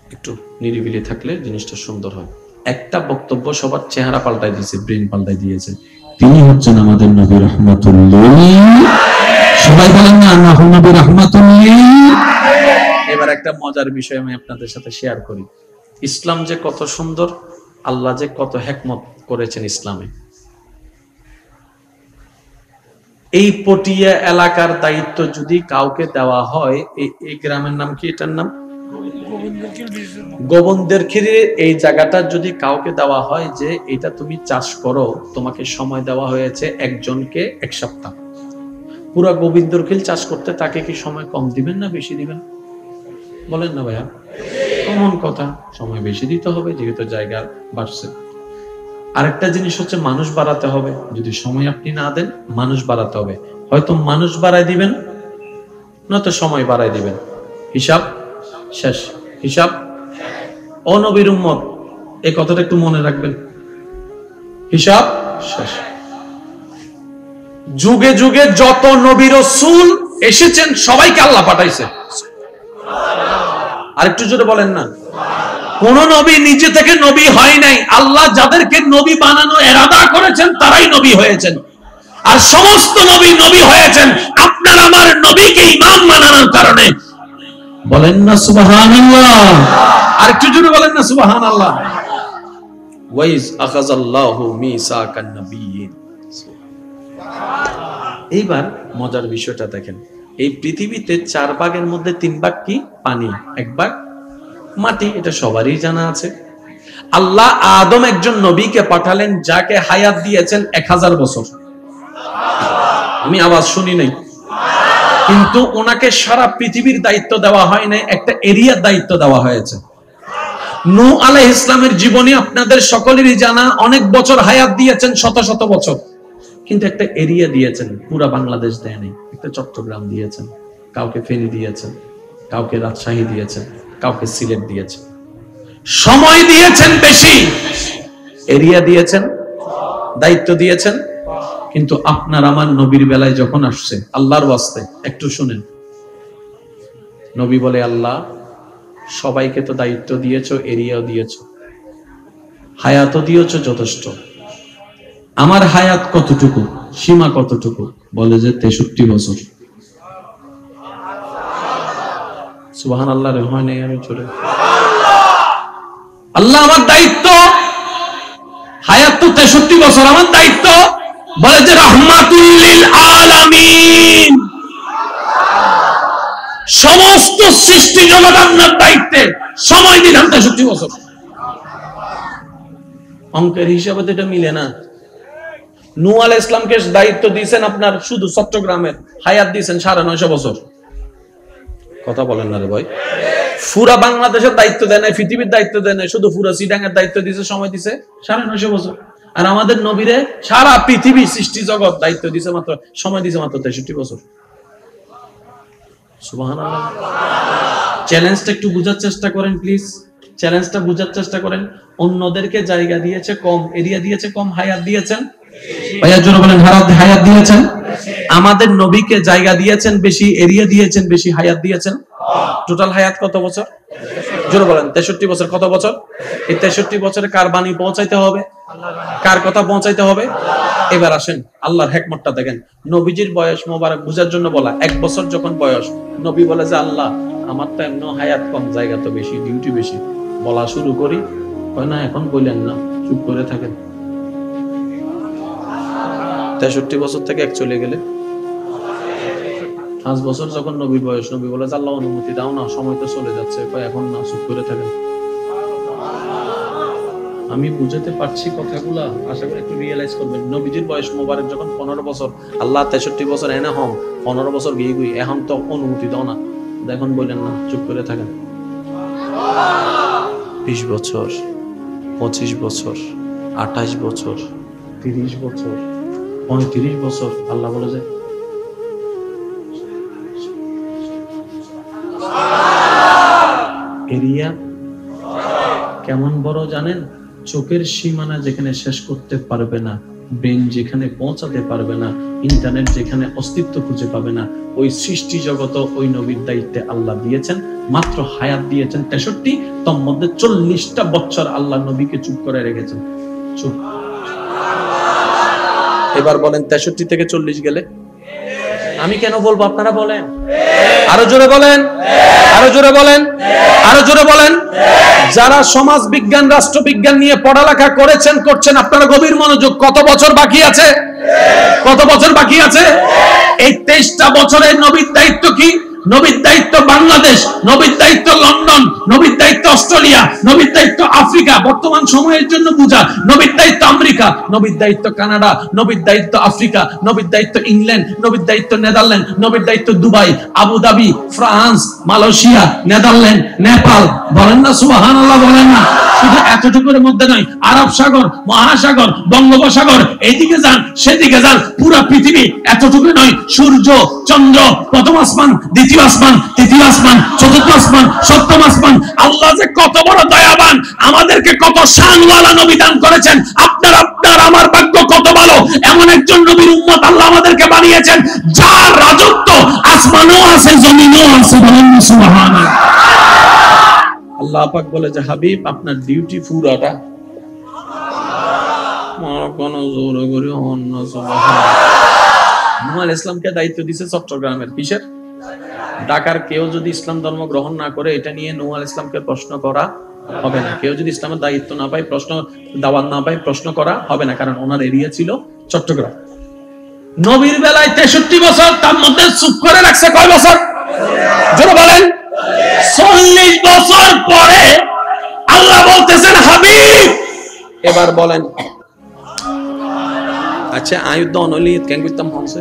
একটু নিরিবিলি থাকলে জিনিসটা সুন্দর হয় একটা বক্তব্য সবার চেহারা পাল্টাই দিয়েছে ব্রেন পাল্টাই দিয়েছে তিনি হচ্ছেন আমাদের নবী রাহমাতুল্লিল সবাই বলেন না নবী রাহমাতুল্লিল এবার একটা মজার বিষয় আমি আপনাদের সাথে শেয়ার করি ইসলাম যে কত সুন্দর আল্লাহ যে কত হিকমত করেছেন ইসলামে এই পটিয়া এলাকার দায়িত্ব যদি কাউকে দেওয়া হয় এই গ্রামের নাম কি এটার নাম গোবিন্দেরখিরি এই জায়গাটা যদি কাউকে দেওয়া হয় যে এটা তুমি চাষ করো তোমাকে সময় দেওয়া হয়েছে একজনকে এক সপ্তাহ পুরো গোবিন্দেরখিল চাষ করতে তাকে কি সময় কম দিবেন না বেশি দিবেন বলেন না ভাইয়া কমন কথা সময় বেশি দিতে হবে যেহেতু জায়গা বাড়ছে আরেকটা জিনিস হচ্ছে মানুষ বাড়াতে হবে যদি সময় আপনি না দেন মানুষ বাড়াতে হবে হয়তো মানুষ বাড়াই দিবেন নয়তো সময় বাড়াই দিবেন হিসাব শেষ হিসাব ও নবীর উম্মত এই কথাটা একটু মনে রাখবেন হিসাব শেষ যুগে যুগে যত নবী রাসূল এসেছেন সবাইকে আল্লাহ পাঠাইছে আরেকটু জোরে বলেন না কোন নবী নিজে থেকে নবী হয় নাই আল্লাহ যাদেরকে নবী বানানো ইরাদা করেছেন তারাই নবী হয়েছেন আর সমস্ত নবী নবী হয়েছেন আপনার আমার নবীকে ইমাম মানানোর কারণে বলেন না সুবহানাল্লাহ আরেকটু জোরে বলেন না সুবহানাল্লাহ ওয়াইজ আখাযাল্লাহু মিসাকান নাবিয়্যিন এইবার মজার বিষয়টা দেখেন এই পৃথিবীতে 4 ভাগের মধ্যে 3 ভাগ কি পানি 1 ভাগ মাটি এটা সবারই জানা আছে আল্লাহ আদম একজন নবীকে পাঠালেন যাকে হায়াত দিয়েছেন 1000 বছর আমি আওয়াজ শুনি নাই কিন্তু ওনাকে সারা পৃথিবীর দায়িত্ব দেওয়া হয় নাই একটা এরিয়ার দায়িত্ব দেওয়া হয়েছে নূহ আলাইহিস সালামের জীবনী আপনাদের সকলেরই জানা অনেক বছর হায়াত দিয়েছেন শত শত বছর কিন্তু একটা এরিয়া দিয়েছেন পুরা বাংলাদেশ দেয় নাই একটা চট্টগ্রাম দিয়েছেন কাউকে ফেনী দিয়েছেন কাউকে রাজশাহী দিয়েছেন কাউকে সিলেট দিয়েছেন সময় দিয়েছেন বেশি, এরিয়া দিয়েছেন, দায়িত্ব দিয়েছেন, কিন্তু আপনার আমার নবীর বেলায় যখন আসছে, আল্লাহর ওয়াস্তে একটু শুনেন। নবী বলে, আল্লাহ সবাইকে তো দায়িত্ব দিয়েছো, এরিয়াও দিয়েছো, হায়াতও দিয়েছো যথেষ্ট, আমার হায়াত কতটুকু, সীমা কতটুকু? বলে যে 63 বছর। সুবহানাল্লাহ, রে হয় নাই আমি চলে। আল্লাহ আমার দায়িত্ব, হায়াত তো 63 বছর, আমার দায়িত্ব। বলে যে রাহমাতুল লিল আলামিন, সমস্ত সৃষ্টি জগৎ আপনার দায়িত্বে, সময় দিলাম 63 বছর। অঙ্কের হিসাবে তো এটা মিলে না। নূহ আলাইহিস ইসলামকে দায়িত্ব দিয়েছেন আপনার শুধু চট্টগ্রামের, হায়াত দিয়েছেন 950 বছর। কথা বলেন না রে ভাই। পুরা বাংলাদেশের দায়িত্ব দেয় নাই, পৃথিবীর দায়িত্ব দেয় নাই, শুধু পুরা চিটাঙের দায়িত্ব দিয়েছে, সময় দিছে 950 বছর। আর আমাদের নবীরে সারা পৃথিবী সৃষ্টি জগৎ দায়িত্ব দিছে মাত্র, সময় দিছে মাত্র 63 বছর। সুবহানাল্লাহ। চ্যালেঞ্জটা একটু বুঝার চেষ্টা করেন প্লিজ, চ্যালেঞ্জটা বুঝার চেষ্টা করেন। অন্যদেরকে জায়গা দিয়েছে কম, এরিয়া দিয়েছে কম, হায়াত দিয়েছেন ভাইয়া জোরে বলেন, হায়াত দিয়েছেন। আমাদের নবীকে জায়গা দিয়েছেন বেশি, এরিয়া দিয়েছেন বেশি, হায়াত দিয়েছেন। টোটাল হায়াত কত বছর? জোরে বলেন। 63 বছর। কত বছর? এই 63 বছরে কার বাণী পৌঁছাইতে হবে, কার কথা পৌঁছাইতে হবে? এবার আসেন আল্লাহর হিকমতটা দেখেন। নবীজির বয়স মোবারক বুঝার জন্য বলা, 1 বছর যখন বয়স, নবী বলে যে আল্লাহ আমার তো এমন হায়াত কম, জায়গা তো বেশি, ডিউটি বেশি, বলা শুরু করি। হয় না, এখন বললেন না, চুপ করে থাকেন। 63 বছর থেকে 1 চলে গেলে 5 বছর যখন নবীর বয়স, নবী বলে আল্লাহ অনুমতি দাও না, সময় তো চলে যাচ্ছে। এখন না, চুপ করে থাকেন। আমি বুঝাতে পারছি কথাগুলা, আশা করি একটু রিয়েলাইজ করবেন। নবীজির বয়স মোবারক যখন 15 বছর, আল্লাহ 63 বছর এনে হম 15 বছর গিয়ে গুই, এখন তো অনুমতি দাও না, এখন বললেন না, চুপ করে থাকেন। 20 বছর, 25 বছর, 28 বছর, 30 বছর, 35 বছর, আল্লাহ বলে যে এরিয়া কেমন বড় জানেন? চোখের সীমানা যেখানে শেষ করতে পারবে না, ব্রেন যেখানে পৌঁছাতে পারবে না, ইন্টারনেট যেখানে অস্তিত্ব খুঁজে পাবে না, ওই সৃষ্টি জগৎ ওই নবীর দায়িত্বে আল্লাহ দিয়েছেন। মাত্র হায়াত দিয়েছেন 63, তার মধ্যে 40টা বছর আল্লাহ নবীকে চুপ করে রেখেছেন। চুপ। এবার বলেন 63 থেকে 40 গেলে আমি কেন বলবো, আপনারা বলেন। আরো জোরে বলেন, আরো জোরে বলেন, আরো জোরে বলেন। যারা সমাজ বিজ্ঞান, রাষ্ট্রবিজ্ঞান নিয়ে পড়ালেখা করেছেন, করছেন, আপনারা গভীর মনোযোগ। কত বছর বাকি আছে? কত বছর বাকি আছে? এই 23টা বছরের নবীর দায়িত্ব কি? নবীর দায়িত্ব বাংলাদেশ, নবীর দায়িত্ব লন্ডন, নবীর দায়িত্ব অস্ট্রেলিয়া, নবীর দায়িত্ব আফ্রিকা, বর্তমান সময়ের জন্য বুঝা, নবীর দায়িত্ব আমেরিকা, নবীর দায়িত্ব কানাডা, নবীর দায়িত্ব আফ্রিকা, নবীর দায়িত্ব ইংল্যান্ড, নবীর দায়িত্ব নেদারল্যান্ড, নবীর দায়িত্ব Dubai, Abu Dhabi, France, Malaysia, Netherland, Nepal. বলেন না সুবহানাল্লাহ, বলেন না। শুধু এতটুকুর মধ্যে নয়, আরব সাগর, মহাসাগর, বঙ্গোপসাগর, এইদিকে যান, সেদিকে যান, পুরো পৃথিবী। এতটুকু নয়, সূর্য, চন্দ্র, প্রথম আসমান, দ্বিতীয় আসমান, তৃতীয় আসমান, চতুর্থ আসমান, সপ্তম আসমান। আল্লাহ যে কত বড় দয়াবান, আমাদেরকে কত শানওয়ালা নবী দান করেছেন। আপনার আমার ভাগ্য কত ভালো, এমন একজন নবীর উম্মত আল্লাহ আমাদেরকে বানিয়েছেন, যার রাজত্ব আসমানও আছে, জমিনও আছে। বলেন সুবহানাল্লাহ। আল্লাহ পাক বলে যে হাবিব, আপনার ডিউটি পুরাটা। নূহ আলাইহিস ইসলামকে দায়িত্ব দিয়েছে চট্টগ্রামের, কিসের? ঢাকার কেউ যদি ইসলাম ধর্ম গ্রহণ না করে, এটা নিয়ে নূহ আলাইহিস ইসলামকে প্রশ্ন করা হবে না। কেউ যদি ইসলামের দায়িত্ব না পায়, প্রশ্ন দাওয়াত না পায়, প্রশ্ন করা হবে না, কারণ ওনার এরিয়া ছিল চট্টগ্রাম। নবীর বেলায় 63 বছর, তার মধ্যে চুপ করে রাখছে কয় বছর? জোরে বলেন। 40 বছর পরে আল্লাহ বলতেছেন হাবিব, এবার বলেন। আচ্ছা, আয়ুদ্ধ অনলিত কেন করতাম হচ্ছে?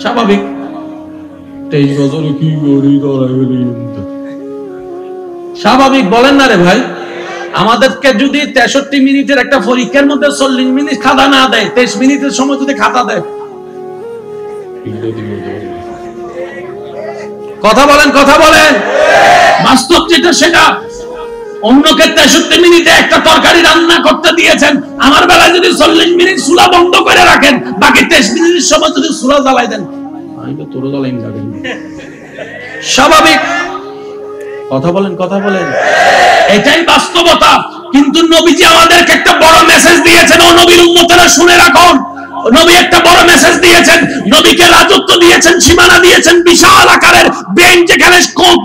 স্বাভাবিক। 23 বছরে কি করি, স্বাভাবিক। বলেন না রে ভাই। আমাদেরকে যদি 63 মিনিটের একটা পরীক্ষার মধ্যে 40 মিনিট খাতা না দেয়, 23 মিনিটের সময় যদি খাতা দেয়, কথা বলেন, কথা বলেন। বাস্তব যেটা সেটা। অন্যকে 63 মিনিটে একটা তরকারি রান্না করতে দিয়েছেন, আমার বেলায় যদি 40 মিনিট চুলা বন্ধ করে রাখেন, বাকি 23 মিনিটের সময় যদি চুলা জ্বালাই দেন, আমি তো তোর জ্বালাইন যাবেন। স্বাভাবিক। কথা বলেন, কথা বলেন। এটাই বাস্তবতা। কিন্তু নবীজি আমাদেরকে একটা বড় মেসেজ দিয়েছেন। ও নবীর উম্মতেরা শুনে রাখুন, নবী একটা বড় মেসেজ দিয়েছেন। নবীকে রাজত্ব দিয়েছেন, সীমানা দিয়েছেন, বিশাল আকারের ব্রেন যেখানে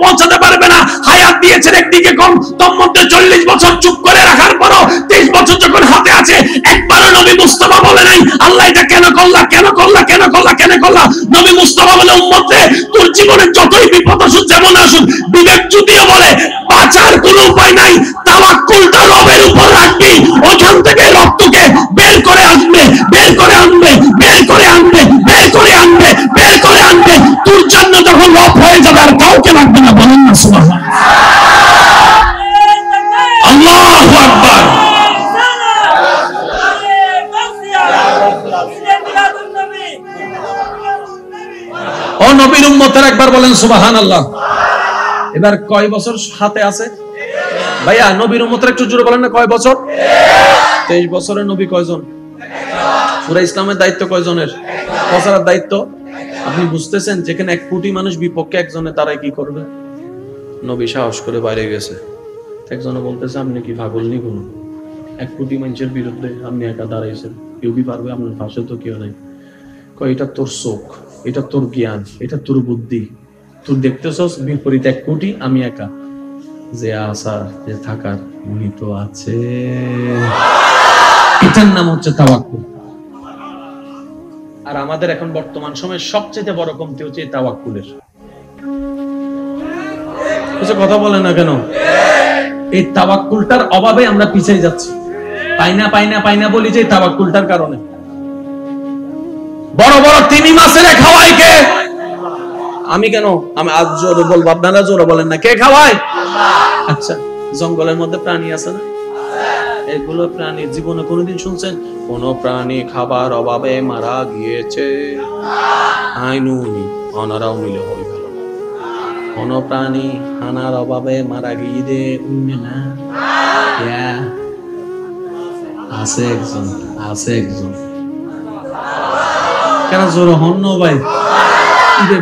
পৌঁছাতে পারবে না, হায়াত দিয়েছেন একদিকে কম, তোর মধ্যে 40 বছর চুপ করে রাখার পরও 23 বছর যখন হাতে আছে, একবারও নবী মুস্তাফা বলে নাই আল্লাহ এটা কেন করলা, কেন করলা, কেন করলা, কেন করলা। নবী মুস্তাফা বলে, উম্মতে তোর জীবনে যতই বিপদ আসুক, যেমন আসুক, বিবেক যদিও বলে বাঁচার কোনো উপায় নাই, তাওয়াক্কুলটা রবের উপর রাখবি, ওখান থেকে রক্তকে বের করে আসবে, বের করে আনবে, বের করে আনবে, বের করে আনবে, বের করে আনবে। তোর জন্য যখন রব হয়ে যাবে আর কাউকে লাগবে না। বলেন না সুবহানাল্লাহ। আল্লাহু আকবার। ও নবীর উম্মতের একবার বলেন সুবহানাল্লাহ। এবার কয় বছর হাতে আছে ভাইয়া? নবীর উম্মতের একটু জোরে বলেন না, কয় বছর? 23 বছরের নবী কয়জন? সূরা ইসলামের দায়িত্ব কয়জনের? প্রচারের দায়িত্ব। আপনি বুঝতেছেন যেখানে 1 কোটি মানুষ বিপক্ষে একজনের তারাই কি করবে? নবী সাহস করে বাইরে গেছে। একজনে বলতেছে আপনি কি পাগল নি কোন? 1 কোটি মানুষের বিরুদ্ধে আপনি একা দাঁড়াইছেন, কেউ কি পারবে? আপনার পাশে তো কেউ নাই। কয় এটা তোর চোখ, এটা তোর জ্ঞান, এটা তোর বুদ্ধি। তুই দেখতেছস বিপরীত 1 কোটি, আমি একা। যে আসার, যে থাকার, উনি তো আছে। এটার নাম হচ্ছে তাওয়াক্কুল। আর আমাদের এখন বর্তমান সময়ে সবচেয়ে বড় কমতি হচ্ছে তাওয়াক্কুলের। কিছু কথা বলেন না কেন? এই তাওয়াক্কুলটার অভাবে আমরা পিছিয়ে যাচ্ছি। পাই না বলি যে তাওয়াক্কুলটার কারণে। বড় বড় তিমি মাছের খাওয়ায় কে? আমি কেন? আমি আজ জোরে বলবো, আপনারা জোরে বলেন না। কে খাওয়ায়? আচ্ছা, জঙ্গলের মধ্যে প্রাণী আছে না? এগুলো প্রাণীর জীবনে কোনোদিন শুনছেন কোন প্রাণী খাবার অভাবে মারা গিয়েছে? আইনুনি অনারাও মিলে হয়ে গেল। কোন প্রাণী খানার অভাবে মারা গিয়ে না? আছে একজন, আছে একজন। কেন জোরে হন না ভাই?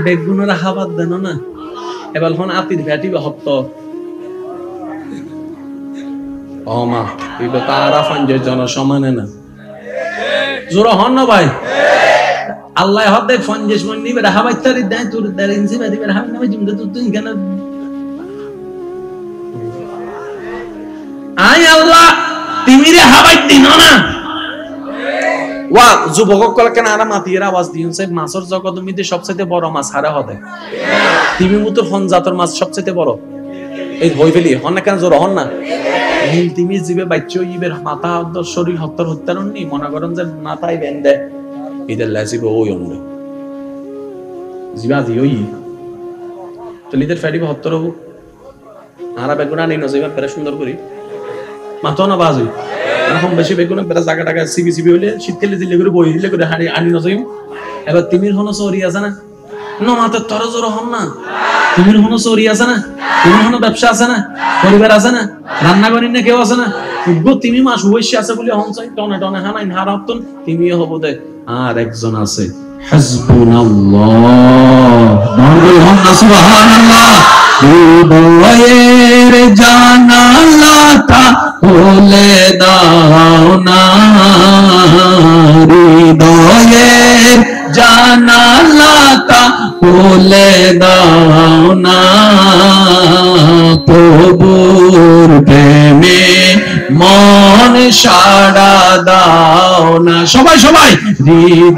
বেগুনের হাবাদ দেন না, এবার হন আতির ভ্যাটি হত্ত অমা এটা তারা ফাঞ্জের জন সমানে না। জোরে হন না ভাই? আল্লাহ হতে ফাঞ্জেস মন নিবে হাবাইতারি দেয় তোর দারিনসি বাদিবে হাবি নামে জিমদে তুই কেন? আই আল্লাহ তিমিরে হাবাই দিন না। ওয়া যুবক কল কেন আর মাতির আওয়াজ দিনছে মাছের জগতের মধ্যে সবচেয়ে বড় মাছ হারা হবে। তিমি মতো হন জাতর মাছ সবচেয়ে বড়। এই হই ফেলি হন না কেন? জোর হন না। নীল তিমি জিবে বাচ্চা ইবের মাথা শরীর হত্যার নি মনে করেন যে মাথায় বেঁধে ইদের লাসিবে ওই অন্য জিবা দি ওই তো লিদের ফেডিবে হত্যার হবো। আরা বেগুনা নেই নজিবা পেরে সুন্দর করি মাথা না বাজুই এখন বেশি বেগুনা পেরে জায়গা টাকা সিবি হইলে শীতকালে দিলে করে বই দিলে করে হাড়ি আনি নজিম। এবার তিমির হনো চৌরি আছে না? না মাথার তর জোর হন না। তিমির হনো চৌরি আছে না? তিমির হনো ব্যবসা আছে না? পরিবার আছে না? রান্না করেন না কেউ আছে না? তিমি মাস অবশ্যই আছে বলে হন চাই টনে টনে হানাই হারাতন তিমি হবো দে। আর একজন আছে হাসবুনাল্লাহ, বল হন না সুবহানাল্লাহ। হৃদয়ের জানালাটা খুলে দাও না, হৃদয়ের জানালাটা খুলে দাও না, প্রভুর প্রেমে মন সাড়া দাও না। সবাই সবাই হৃদয়